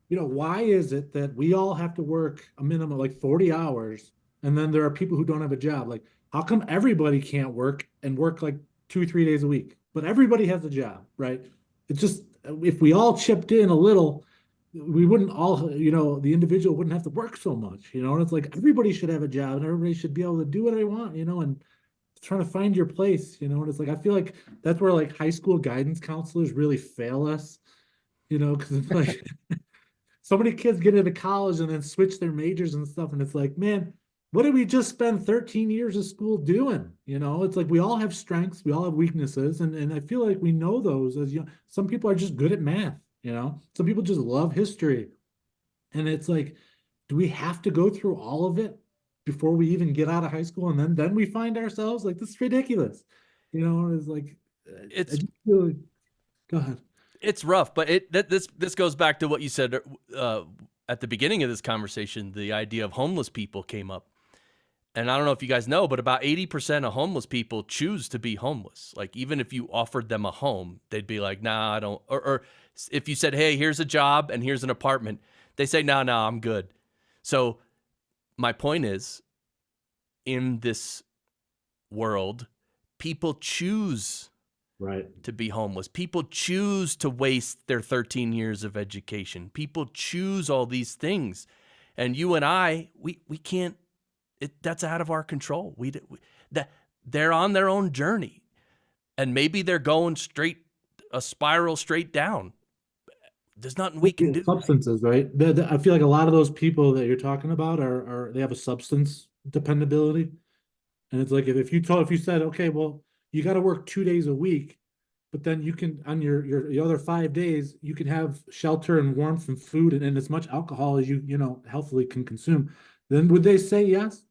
why is it that we all have to work a minimum like 40 hours and then there are people who don't have a job? Like, how come everybody can't work and work like 2, 3 days a week, but everybody has a job, right? It's just if we all chipped in a little, we wouldn't all, the individual wouldn't have to work so much, and it's like everybody should have a job and everybody should be able to do what they want, and trying to find your place, and it's like I feel like that's where like high school guidance counselors really fail us, because it's like so many kids get into college and then switch their majors and stuff. And it's like, man, what did we just spend 13 years of school doing? It's like we all have strengths, we all have weaknesses. And I feel like we know those as some people are just good at math, some people just love history. And it's like, do we have to go through all of it before we even get out of high school? And then we find ourselves like, this is ridiculous. It's like, I It's just feel go ahead. it's rough, but this goes back to what you said at the beginning of this conversation. The idea of homeless people came up, and I don't know if you guys know, but about 80% of homeless people choose to be homeless. Like even if you offered them a home, they'd be like, "Nah, I don't." Or if you said, "Hey, here's a job and here's an apartment," they say, "No, no, I'm good." So my point is, in this world, people choose Right. to be homeless. People choose to waste their 13 years of education. People choose all these things. And you and I, we can't, that's out of our control. That they're on their own journey. And maybe they're going a spiral straight down. There's nothing we can do. Substances, right? I feel like a lot of those people that you're talking about are they have a substance dependability, and it's like if you said, okay, well, you got to work 2 days a week, but then you can on your other 5 days you can have shelter and warmth and food and as much alcohol as healthily can consume. Then would they say yes?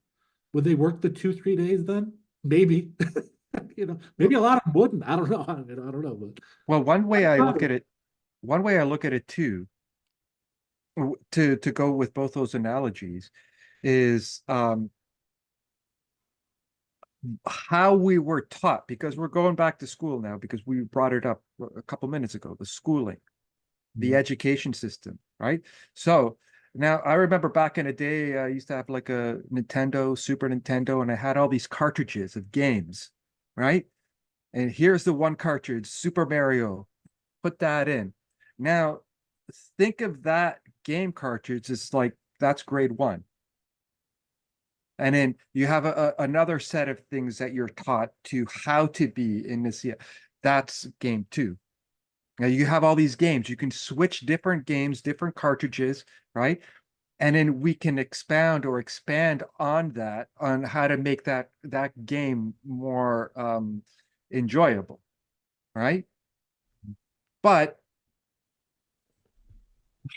Would they work the 2, 3 days then? Maybe. Maybe a lot of them wouldn't. I don't know. I don't know, but well, one way I look at it too, to go with both those analogies, is how we were taught, because we're going back to school now, because we brought it up a couple minutes ago, the schooling, the education system, right? So now I remember back in the day, I used to have like a Nintendo, Super Nintendo, and I had all these cartridges of games, right? And here's the one cartridge, Super Mario. Put that in. Now, think of that game cartridge as like that's grade one. And then you have another set of things that you're taught to how to be in this. That's game two. Now you have all these games. You can switch different games, different cartridges, right? And then we can expound or expand on that, on how to make that game more enjoyable, right? But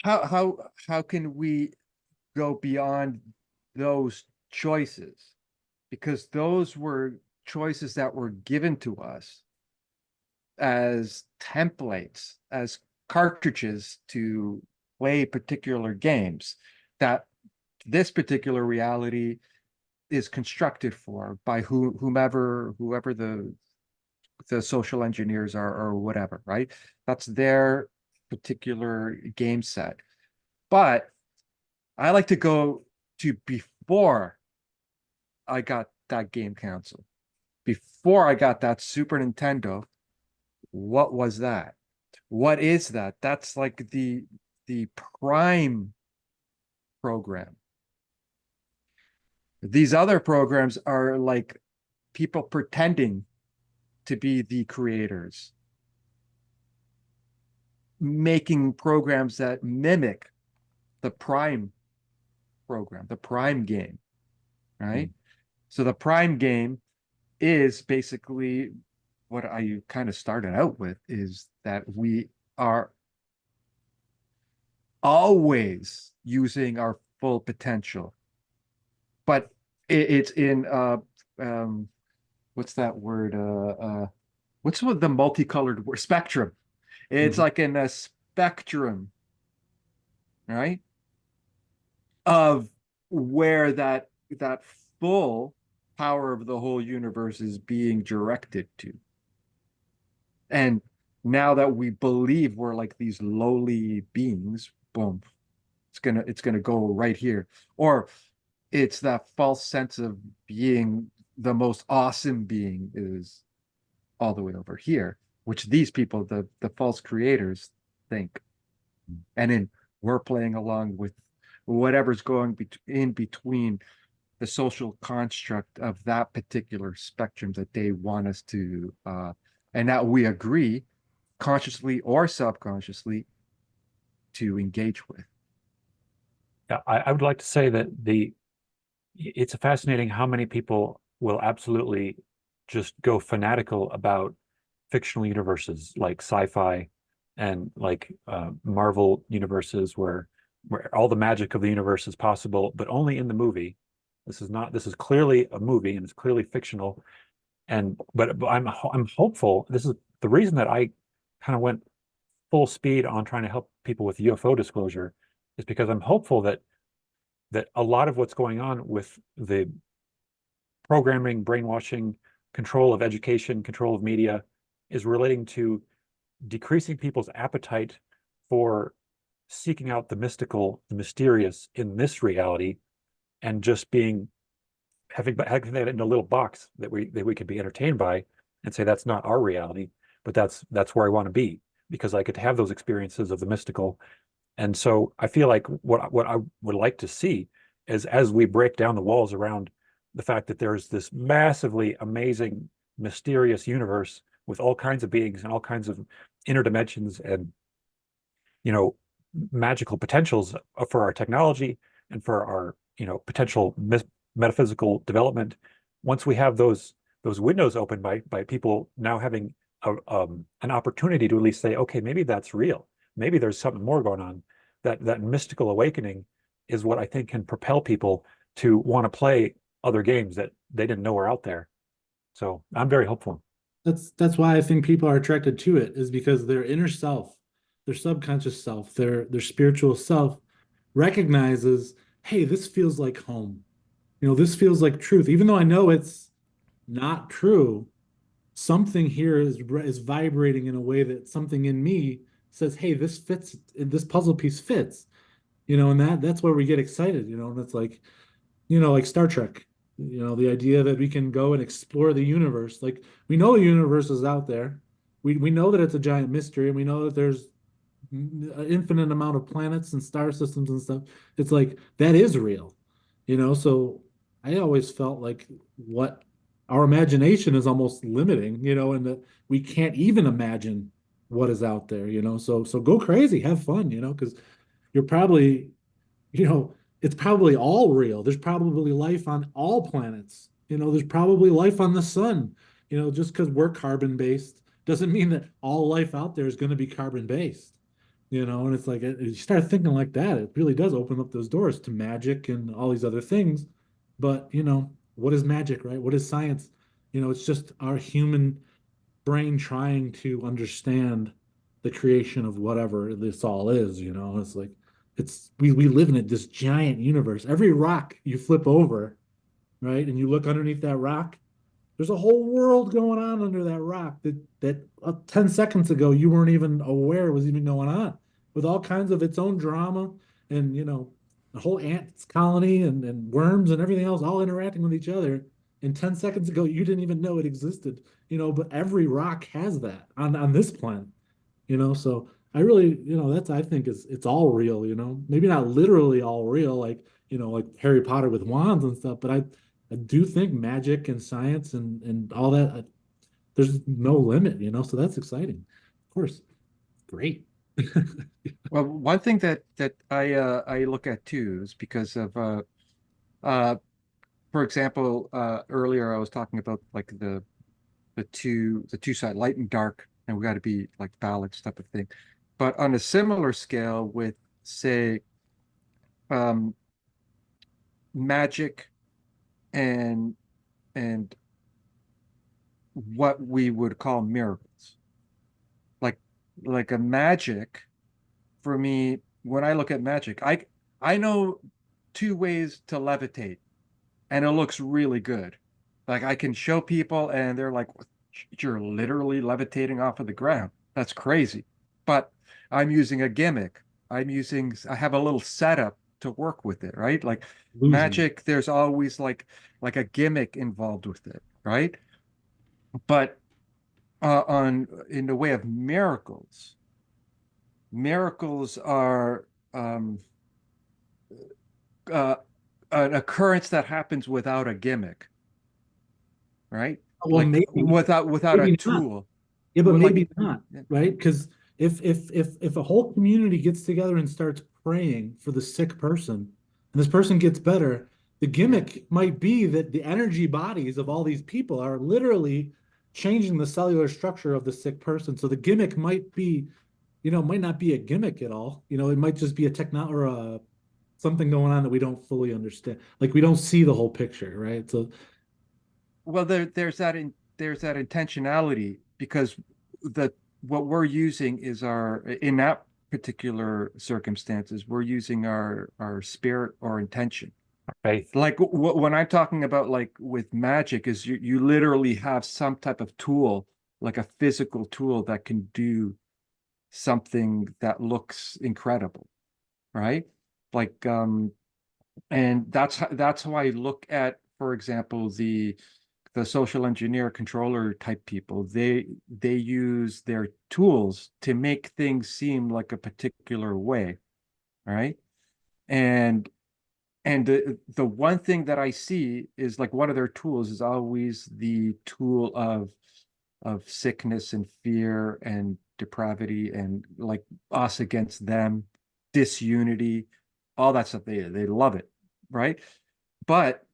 how can we go beyond those choices? Because those were choices that were given to us as templates, as cartridges to play particular games that this particular reality is constructed for by whomever the social engineers are or whatever, right? That's their particular game set. But I like to go to before I got that game console, before I got that Super Nintendo. What was that? What is that? That's like the prime program. These other programs are like people pretending to be the creators, making programs that mimic the prime program, the prime game, right? So the prime game is basically what I kind of started out with, is that we are always using our full potential, but it's in what's that word? what's with the multicolored word? Spectrum. It's Mhm. like in a spectrum, right? Of where that full power of the whole universe is being directed to. And now that we believe we're like these lowly beings, boom, it's gonna go right here. Or it's that false sense of being the most awesome being is all the way over here, which these people, the false creators, think. And then we're playing along with whatever's going in between the social construct of that particular spectrum that they want us to, and that we agree, consciously or subconsciously, to engage with. Yeah, I would like to say that it's fascinating how many people will absolutely just go fanatical about fictional universes like sci-fi and like Marvel universes where all the magic of the universe is possible, but only in the movie. This is clearly a movie and it's clearly fictional. And but I'm hopeful. This is the reason that I kind of went full speed on trying to help people with UFO disclosure is because I'm hopeful that a lot of what's going on with the programming, brainwashing, control of education, control of media is relating to decreasing people's appetite for seeking out the mystical, the mysterious in this reality, and just having that in a little box that we could be entertained by and say that's not our reality, but that's where I want to be because I get to have those experiences of the mystical. And so I feel like what I would like to see is as we break down the walls around the fact that there's this massively amazing, mysterious universe with all kinds of beings and all kinds of inner dimensions and you know magical potentials for our technology and for our potential metaphysical development. Once we have those windows open by people now having an opportunity to at least say, okay, maybe that's real. Maybe there's something more going on. That mystical awakening is what I think can propel people to want to play other games that they didn't know were out there. So I'm very hopeful. That's why I think people are attracted to it, is because their inner self, their subconscious self, their spiritual self recognizes, hey, this feels like home. This feels like truth. Even though I know it's not true, something here is vibrating in a way that something in me says, hey, this fits, this puzzle piece fits. And that's where we get excited, and it's like, like Star Trek, the idea that we can go and explore the universe. Like, we know the universe is out there. We know that it's a giant mystery, and we know that there's an infinite amount of planets and star systems and stuff. It's like that is real, So I always felt like what our imagination is almost limiting, and that we can't even imagine what is out there, So go crazy, have fun, because you're probably you know, it's probably all real. There's probably life on all planets. There's probably life on the sun. Just because we're carbon based doesn't mean that all life out there is going to be carbon based. And it's like you start thinking like that, it really does open up those doors to magic and all these other things. But, what is magic, right? What is science? It's just our human brain trying to understand the creation of whatever this all is, It's like we live in this giant universe. Every rock you flip over, right, and you look underneath that rock, there's a whole world going on under that rock that 10 seconds ago you weren't even aware was even going on, with all kinds of its own drama and the whole ants colony and worms and everything else all interacting with each other. And 10 seconds ago you didn't even know it existed, but every rock has that on this planet, so I really, that's, I think, is it's all real, maybe not literally all real, like like Harry Potter with wands and stuff, but I do think magic and science and all that, there's no limit, so that's exciting, of course. Great. Well, one thing that I look at too is because of uh for example, earlier I was talking about like the two side, light and dark, and we got to be like balanced type of thing. But on a similar scale with, say, um, magic and and what we would call miracles. Like like a magic for me, when I look at magic, I know two ways to levitate and it looks really good. Like I can show people and they're like, you're literally levitating off of the ground. That's crazy. But I'm using a gimmick. I have a little setup to work with it, right? Like Losing. magic, there's always like a gimmick involved with it, right? But on in the way of miracles, miracles are uh, an occurrence that happens without a gimmick, right? Well, Like maybe, without a maybe not. tool. Yeah, but Well, like maybe not, right? Because if a whole community gets together and starts praying for the sick person, and this person gets better, the yeah. gimmick might be that the energy bodies of all these people are literally changing the cellular structure of the sick person. So the gimmick might be, might not be a gimmick at all. It might just be a techno or something going on that we don't fully understand. Like we don't see the whole picture, right? So Well, there's that intentionality because the what we're using is our in that particular circumstances, we're using our spirit or intention. Faith. Like when I'm talking about like with magic is you literally have some type of tool, like a physical tool that can do something that looks incredible, right? Like and that's how I look at, for example, the social engineer controller type people. They use their tools to make things seem like a particular way, right? And the one thing that I see is like one of their tools is always the tool of sickness and fear and depravity and like us against them, disunity, all that stuff. They love it, right? But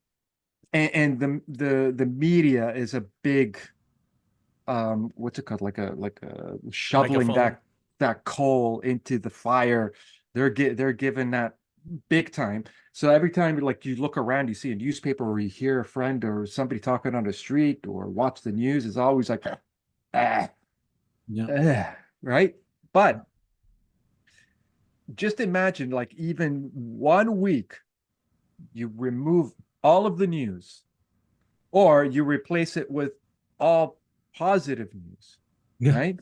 and the media is a big what's it called, like a shoveling Megaphone. that coal into the fire. They're given that big time. So every time like you look around, you see a newspaper or you hear a friend or somebody talking on the street or watch the news, it's always like ah, yeah. right? But just imagine like even 1 week, you remove all of the news or you replace it with all positive news, Yeah. right?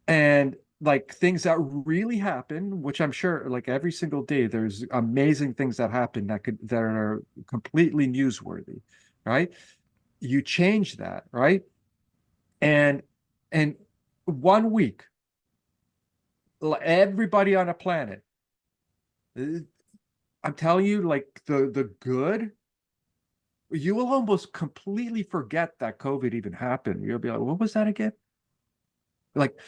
And like things that really happen, which I'm sure like every single day there's amazing things that happen that are completely newsworthy, right? You change that, right? And and 1 week, everybody on a planet, uh, I'm telling you, like the good, you will almost completely forget that COVID even happened. You'll be like, what was that again? Like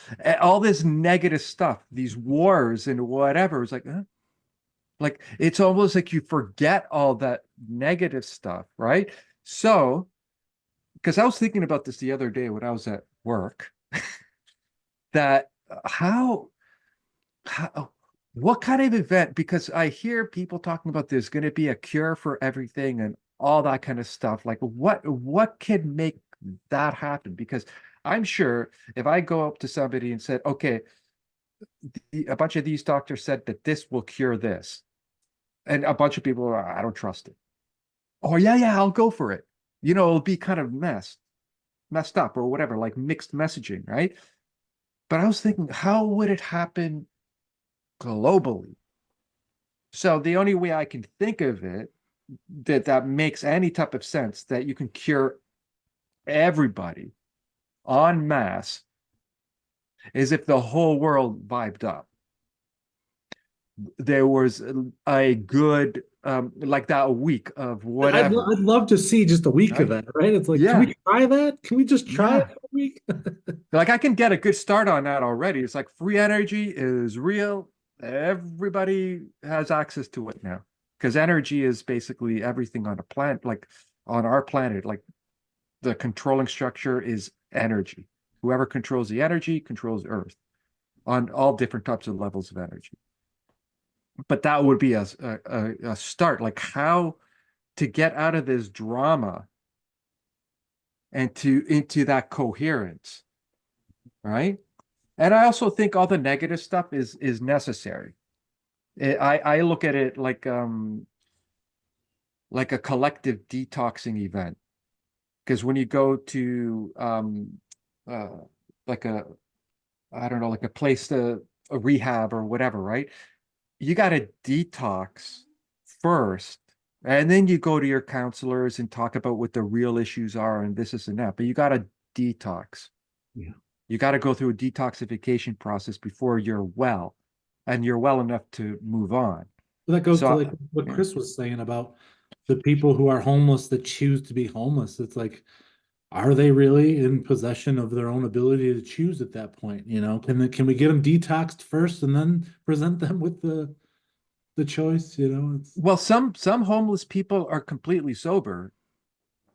all this negative stuff, these wars and whatever. It's like, huh? Like it's almost like you forget all that negative stuff, right? So, because I was thinking about this the other day when I was at work, that how what kind of event? Because I hear people talking about there's going to be a cure for everything and all that kind of stuff. Like what can make that happen? Because I'm sure if I go up to somebody and said, okay, a bunch of these doctors said that this will cure this, and a bunch of people are, I don't trust it. Oh yeah, I'll go for it. It'll be kind of messed up or whatever, like mixed messaging, right? But I was thinking, how would it happen globally? So the only way I can think of it that makes any type of sense that you can cure everybody en masse is if the whole world vibed up. There was a good like that week of whatever, I'd love to see just a week of right? that, right? It's like, can Yeah, we try that? Can we just try it yeah. for a week? Like I can get a good start on that already. It's like free energy is real. Everybody has access to it now because energy is basically everything on a planet, like on our planet. Like the controlling structure is energy. Whoever controls the energy controls Earth on all different types of levels of energy. But that would be a start. Like how to get out of this drama and into that coherence, right? And I also think all the negative stuff is necessary. I look at it like a collective detoxing event. Because when you go to uh like a I don't know, like a place to a rehab or whatever, right? You got to detox first, and then you go to your counselors and talk about what the real issues are and this and that. But you got to detox. Yeah. You got to go through a detoxification process before you're well, and you're well enough to move on. So that goes to So, like what yeah. Chris was saying about the people who are homeless that choose to be homeless. It's like, are they really in possession of their own ability to choose at that point? Can we get them detoxed first and then present them with the choice? It's Well, some homeless people are completely sober,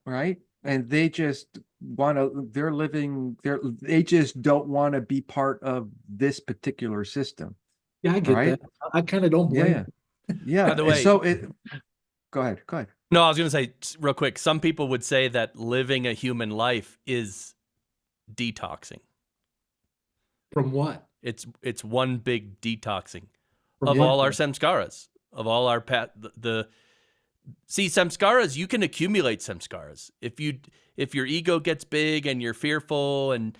right? And they just want to, they just don't want to be part of this particular system, yeah, I get right? that. I kind of don't Yeah, blame. yeah, yeah. By the And way, so go ahead, go ahead. no, I was going to say real quick. Some people would say that living a human life is detoxing. From what? It's one big detoxing From of what? all our samskaras, of all our see, samskaras, you can accumulate samskaras. If your ego gets big and you're fearful, and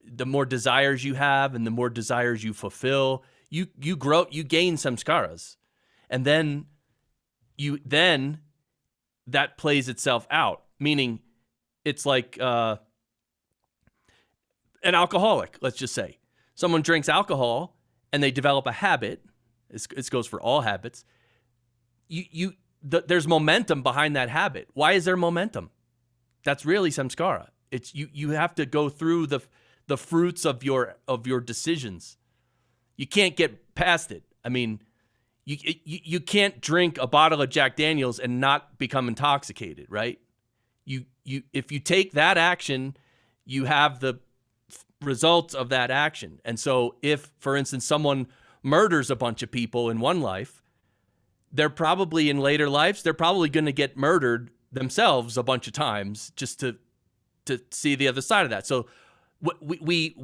the more desires you have and the more desires you fulfill, you gain samskaras. And then that plays itself out, meaning it's like an alcoholic, let's just say. Someone drinks alcohol and they develop a habit. This goes for all habits. There's momentum behind that habit. Why is there momentum? That's really samskara. It's you have to go through the fruits of your decisions. You can't get past it. I mean, you can't drink a bottle of Jack Daniels and not become intoxicated, right? If you take that action, you have the results of that action. And so if, for instance, someone murders a bunch of people in one life, they're probably in later lives, they're probably going to get murdered themselves a bunch of times just to see the other side of that. So we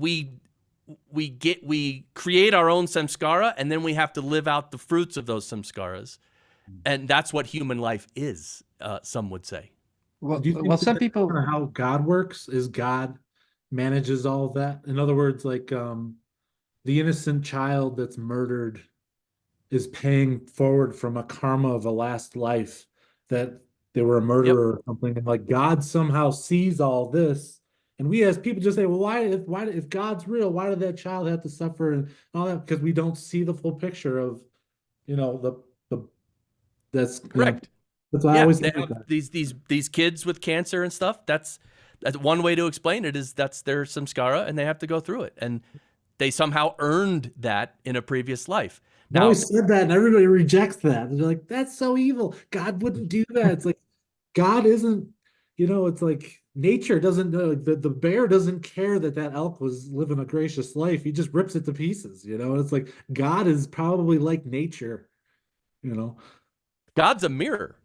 create our own samskara, and then we have to live out the fruits of those samskaras. And that's what human life is, some would say. Well, Do you think well, some that's people, kind of how God works? Is God manages all of that? In other words, like the innocent child that's murdered is paying forward from a karma of a last life that they were a Yep. murderer or something, and like God somehow sees all this, and we as people just say, well, if God's real, why did that child have to suffer and all that? Because we don't see the full picture of, the that's Correct. that's why I Yeah, always they think have that. these kids with cancer and stuff. That's one way to explain it, is that's their samskara, and they have to go through it, and they somehow earned that in a previous life. I've Now, always said that, and everybody rejects that. They're like, that's so evil. God wouldn't do that. It's like God isn't, it's like nature doesn't like the bear doesn't care that elk was living a gracious life. He just rips it to pieces. It's like God is probably like nature, you know. God's a mirror.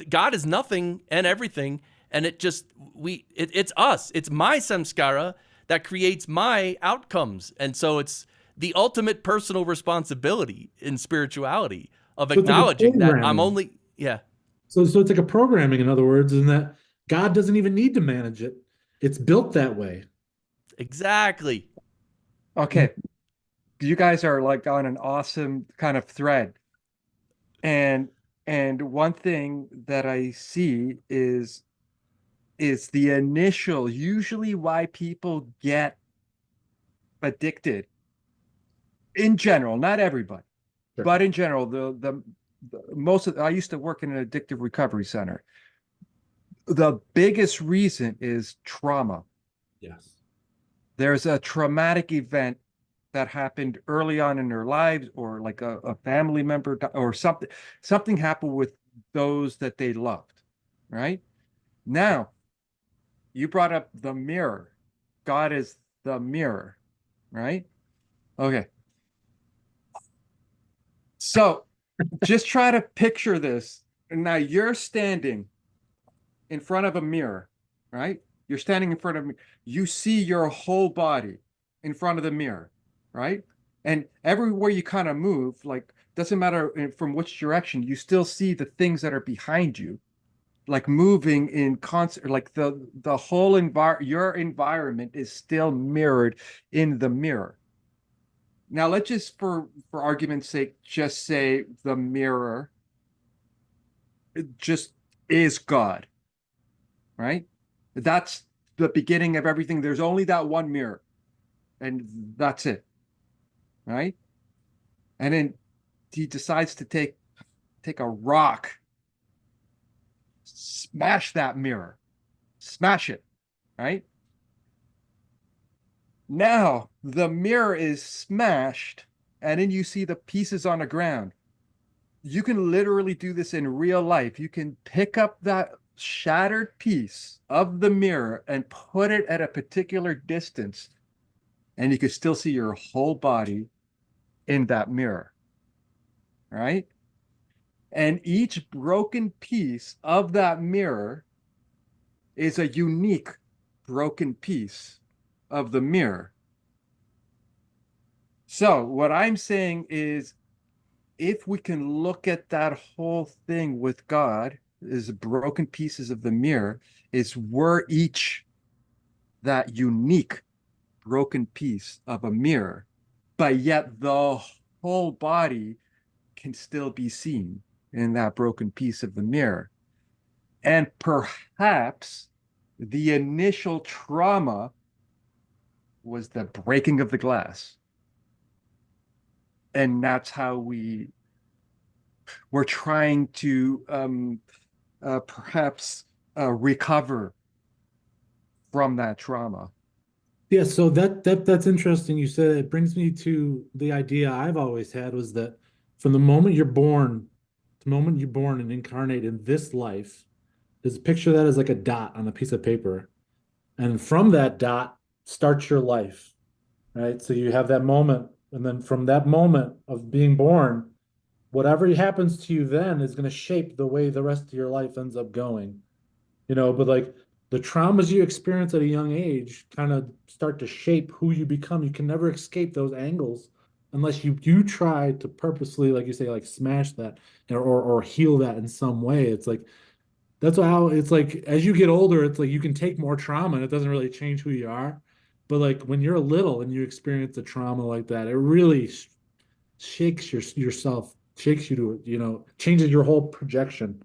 God is nothing and everything, and it's us. It's my samskara that creates my outcomes, and so it's the ultimate personal responsibility in spirituality of So it's like a acknowledging that I'm programming. only yeah. So it's like a programming, in other words, in that God doesn't even need to manage it. It's built that way. Exactly. okay, you guys are like on an awesome kind of thread. And one thing that I see is the initial, usually why people get addicted in general, not everybody, Sure. but in general, the most of, I used to work in an addictive recovery center. The biggest reason is trauma. Yes. There's a traumatic event that happened early on in their lives, or like a family member or something happened with those that they loved, right? Now, you brought up the mirror. God is the mirror, right? Okay. So just try to picture this. Now you're standing in front of a mirror, right? You're standing in front of me. You see your whole body in front of the mirror, right? And everywhere you kind of move, like doesn't matter from which direction, you still see the things that are behind you, like moving in concert, like the whole your environment is still mirrored in the mirror. Now let's just for argument's sake, just say the mirror just is God, right? That's the beginning of everything. There's only that one mirror, and that's it, right? And then he decides to take a rock, smash that mirror, smash it, right? Now the mirror is smashed, and then you see the pieces on the ground. You can literally do this in real life. You can pick up that shattered piece of the mirror and put it at a particular distance, and you can still see your whole body in that mirror, right? And each broken piece of that mirror is a unique broken piece of the mirror. So, what I'm saying is, if we can look at that whole thing with God as broken pieces of the mirror, is we're each that unique broken piece of a mirror, but yet the whole body can still be seen in that broken piece of the mirror. And perhaps the initial trauma was the breaking of the glass. And that's how we're trying to perhaps recover from that trauma. Yeah, so that's interesting. You said it brings me to the idea I've always had was that from the moment you're born, the moment you're born and incarnate in this life, is picture that as like a dot on a piece of paper. And from that dot starts your life, right? So you have that moment, and then from that moment of being born, whatever happens to you then is going to shape the way the rest of your life ends up going. But like the traumas you experience at a young age kind of start to shape who you become. You can never escape those angles unless you try to purposely, like you say, like smash that or heal that in some way. It's like that's how it's like as you get older, it's like you can take more trauma and it doesn't really change who you are. But like when you're little and you experience a trauma like that, it really shakes yourself, shakes you to, changes your whole projection.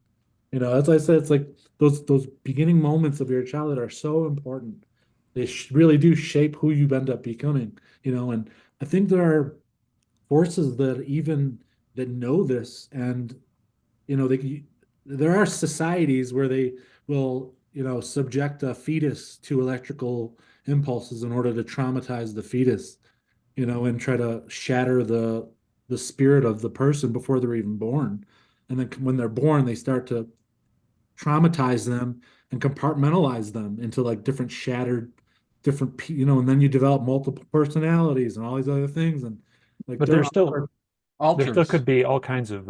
As I said, it's like those beginning moments of your childhood are so important. They really do shape who you end up becoming, and I think there are forces that know this, and there are societies where they will, subject a fetus to electrical impulses in order to traumatize the fetus, and try to shatter the spirit of the person before they're even born. And then when they're born, they start to traumatize them and compartmentalize them into like different shattered, and then you develop multiple personalities and all these other things. And like But there are, there still Altars. could be all kinds of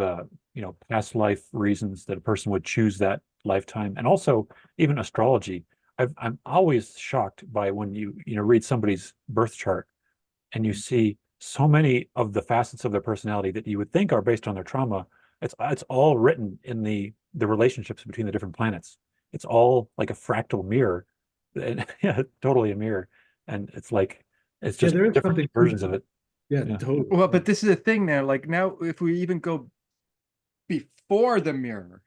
past life reasons that a person would choose that lifetime, and also even astrology. I'm always shocked by when you read somebody's birth chart and you see so many of the facets of their personality that you would think are based on their trauma. It's all written in the relationships between the different planets. It's all like a fractal mirror, and yeah, totally a mirror, and it's like it's yeah, just there is different something to versions that. of it. Yeah, Yeah. totally. Well, but this is the thing now. Like now, if we even go before the mirror,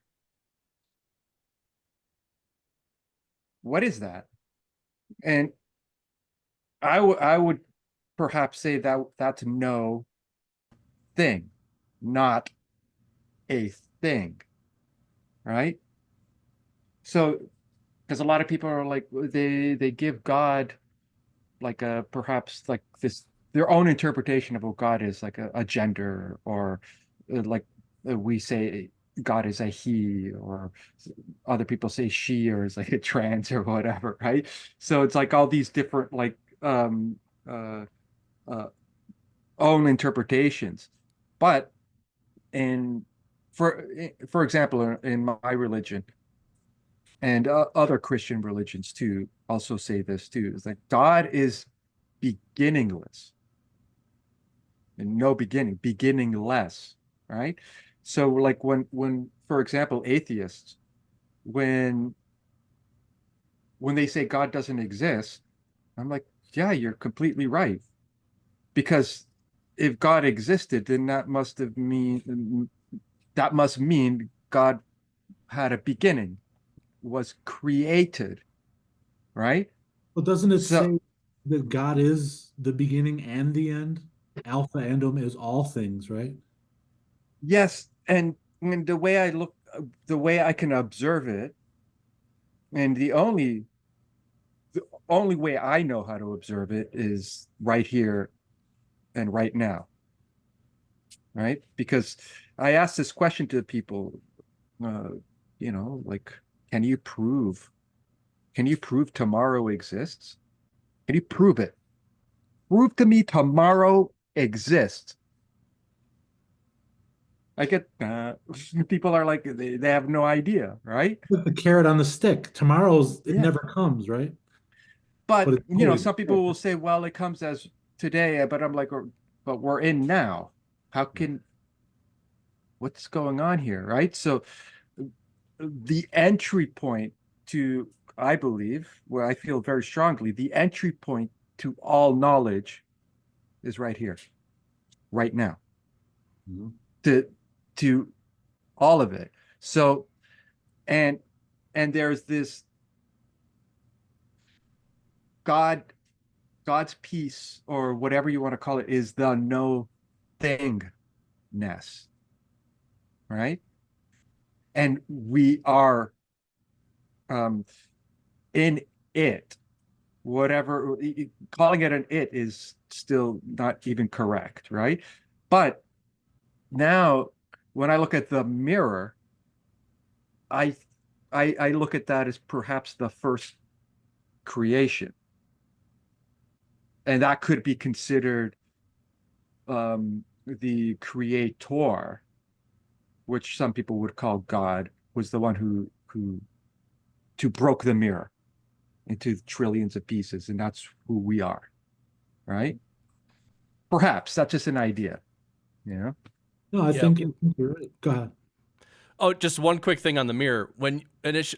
what is that? And I would perhaps say that that's no thing, not a thing, right? So, because a lot of people are like they give God like a perhaps like this their own interpretation of what God is, like a gender, or like we say God is a he, or other people say she, or is like a trans or whatever, right? So it's like all these different like uh, uh, own interpretations. But in for example, in my religion, and other Christian religions too also say this too, is that God is beginningless and no beginning, beginningless, right? So like when for example, atheists, when when they say God doesn't exist, I'm like, yeah, you're completely right. Because if God existed, then that must mean God had a beginning, was created, right? Well, doesn't it So say that God is the beginning and the end? Alpha and Omega is all things, right? yes, and the way I can observe it, and the only way I know how to observe it is right here and right now, right? Because I ask this question to people, uh, like, can you prove, can you prove tomorrow exists? Can you prove it? Prove to me tomorrow exists. I get people are like they have no idea, right? Put the carrot on the stick. Tomorrow's it Yeah. never comes, right? But But it's always some people will say, well, it comes as today, but I'm like, but we're in now. How can what's going on here, right? So the entry point to, I believe, where I feel very strongly, the entry point to all knowledge is right here, right now, Mhm. to to all of it. So and and there's this God, God's peace, or whatever you want to call it, is the no thingness, right? And we are um in it. Whatever calling it an it is still not even correct, right? But now when I look at the mirror, I I look at that as perhaps the first creation. And that could be considered the creator, which some people would call God, was the one who broke the mirror into trillions of pieces, and that's who we are, right? Perhaps that's just an idea, you know? No, Yeah. I think you're right. Go ahead. Oh, just one quick thing on the mirror.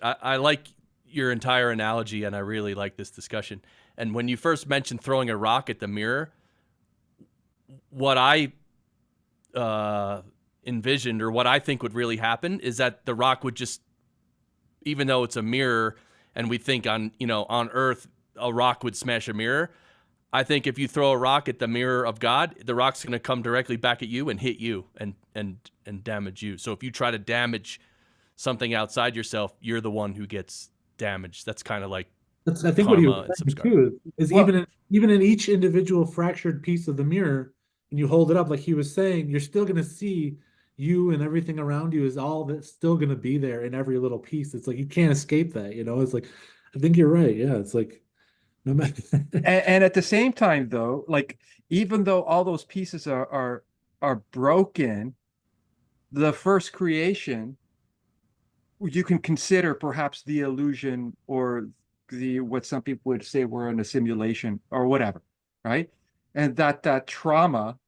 I like your entire analogy, and I really like this discussion. And when you first mentioned throwing a rock at the mirror, what I uh, envisioned or what I think would really happen is that the rock would just, even though it's a mirror, and we think on Earth a rock would smash a mirror. I think if you throw a rock at the mirror of God, the rock's going to come directly back at you and hit you and damage you. So if you try to damage something outside yourself, you're the one who gets damaged. That's kind of like That's I think what he was karma and saying subscribe. too is Well, even in each individual fractured piece of the mirror, and you hold it up like he was saying, you're still going to see you and everything around you is all that's still going to be there in every little piece. It's like you can't escape that, you know. It's like I think you're right. Yeah, it's like no matter. and at the same time, though, like even though all those pieces are broken, the first creation you can consider perhaps the illusion or the what some people would say we're in a simulation or whatever, right? And that trauma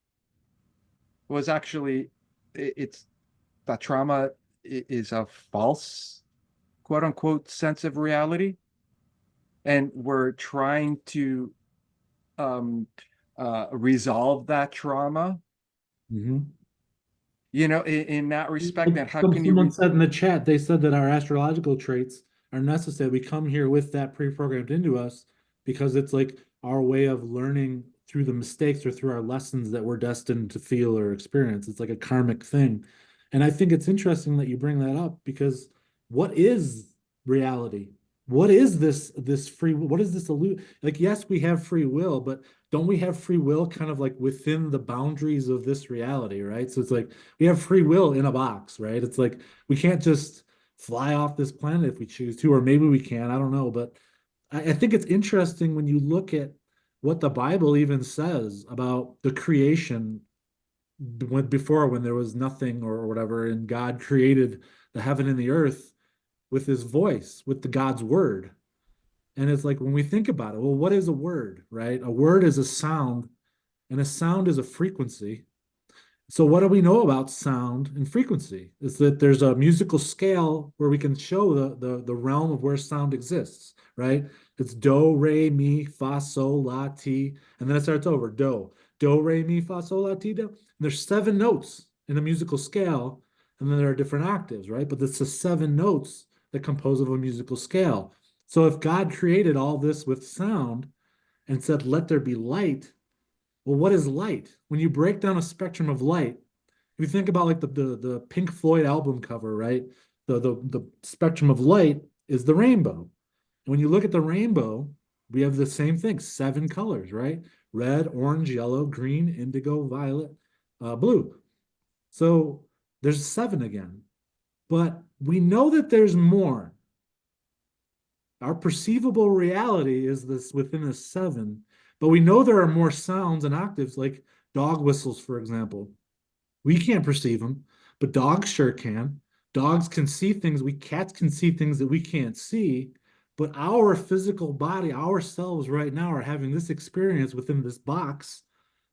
was actually it's that trauma is a false quote unquote sense of reality, and we're trying to um resolve that trauma, Mhm. in that respect. And how can you Someone said in the chat, they said that our astrological traits are necessary. We come here with that pre-programmed into us because it's like our way of learning through the mistakes or through our lessons that we're destined to feel or experience. It's like a karmic thing. And I think it's interesting that you bring that up because what is reality? What is this free? What is this like? Yes, we have free will, but don't we have free will kind of like within the boundaries of this reality, right? So it's like we have free will in a box, right? It's like we can't just fly off this planet if we choose to, or maybe we can. I don't know, but I think it's interesting when you look at what the Bible even says about the creation when there was nothing or whatever, and God created the heaven and the earth. with his voice, with the God's word. And it's like when we think about it, well, what is a word, right? A word is a sound, and a sound is a frequency. So what do we know about sound and frequency? Is that there's a musical scale where we can show the realm of where sound exists, right? It's do, re, mi, fa, sol, la, ti, and then it starts over. Do, re, mi, fa, sol, la, ti, do. And there's 7 notes in a musical scale, and then there are different octaves, right? But it's the 7 notes that compose of a musical scale. So if God created all this with sound and said, let there be light, well, what is light? When you break down a spectrum of light, if you think about like the Pink Floyd album cover, right? The spectrum of light is the rainbow. And when you look at the rainbow, we have the same thing, 7 colors, right? Red, orange, yellow, green, indigo, violet, blue. So there's 7 again. But we know that there's more. Our perceivable reality is this within a 7, but we know there are more sounds and octaves, like dog whistles, for example. We can't perceive them, but dogs sure can. Dogs can see things, cats can see things that we can't see, but our physical body, ourselves right now are having this experience within this box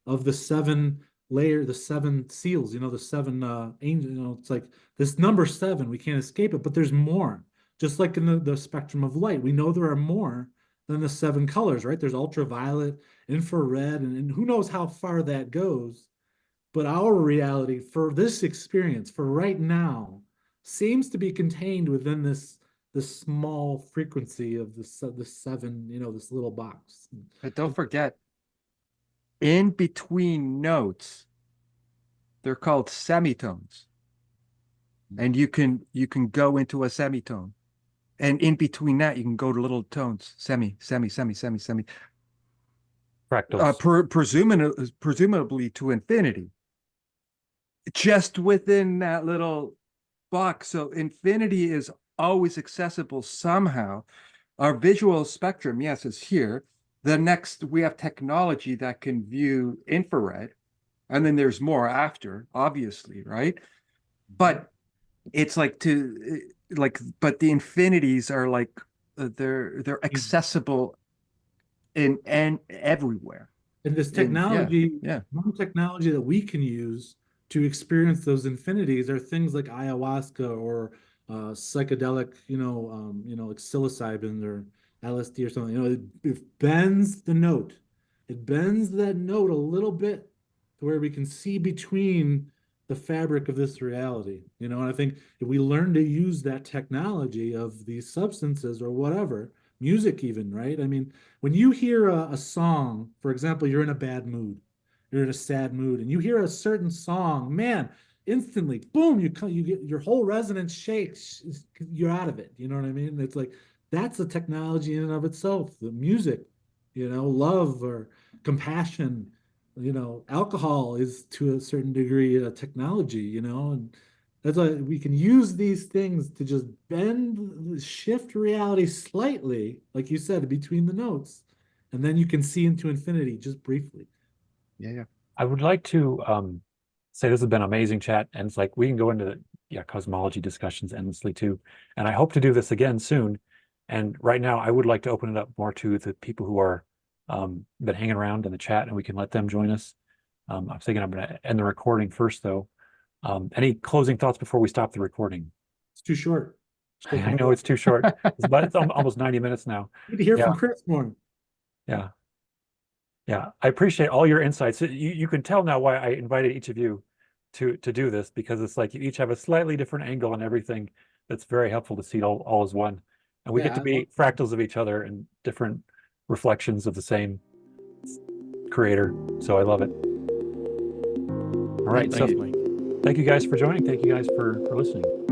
of the 7 layer, the 7 seals, the 7 angels, it's like this number 7, we can't escape it, but there's more. Just like in the spectrum of light, we know there are more than the 7 colors, right? There's ultraviolet, infrared, and who knows how far that goes. But our reality for this experience, for right now, seems to be contained within this small frequency of the 7, this little box. But don't forget, in between notes, they're called semitones. And you can go into a semitone. And in between that, you can go to little tones, semi. Fractals. Presumably to infinity. Just within that little box. So infinity is always accessible somehow. Our visual spectrum, yes, is here. The next, we have technology that can view infrared. And then there's more after, obviously, right? But it's like but the infinities are like they're accessible in and everywhere. And this technology, yeah. one technology that we can use to experience those infinities are things like ayahuasca or psychedelic, like psilocybin or LSD or something. It bends the note. It bends that note a little bit to where we can see between the fabric of this reality. And I think if we learn to use that technology of these substances or whatever, music even, right? I mean, when you hear a song, for example, you're in a bad mood, you're in a sad mood, and you hear a certain song, man, instantly, boom, you get your whole resonance shakes. You're out of it. You know what I mean? It's like that's a technology in and of itself. The music, love or compassion. Alcohol is to a certain degree a technology. And that's why we can use these things to just shift reality slightly, like you said, between the notes, and then you can see into infinity just briefly. Yeah. I would like to say this has been an amazing chat, and it's like we can go into cosmology discussions endlessly too. And I hope to do this again soon. And right now, I would like to open it up more to the people who are been hanging around in the chat, and we can let them join us. I'm thinking I'm going to end the recording first, though. Any closing thoughts before we stop the recording? It's too short. I know it's too short, but it's almost 90 minutes now. Need to hear from Chris more. Yeah. Yeah, I appreciate all your insights. You can tell now why I invited each of you to do this, because it's like you each have a slightly different angle on everything that's very helpful to see it all as one. And we get to be fractals of each other and different reflections of the same creator. So I love it. All right. Thanks, Mike. Thank you guys for joining. Thank you guys for listening.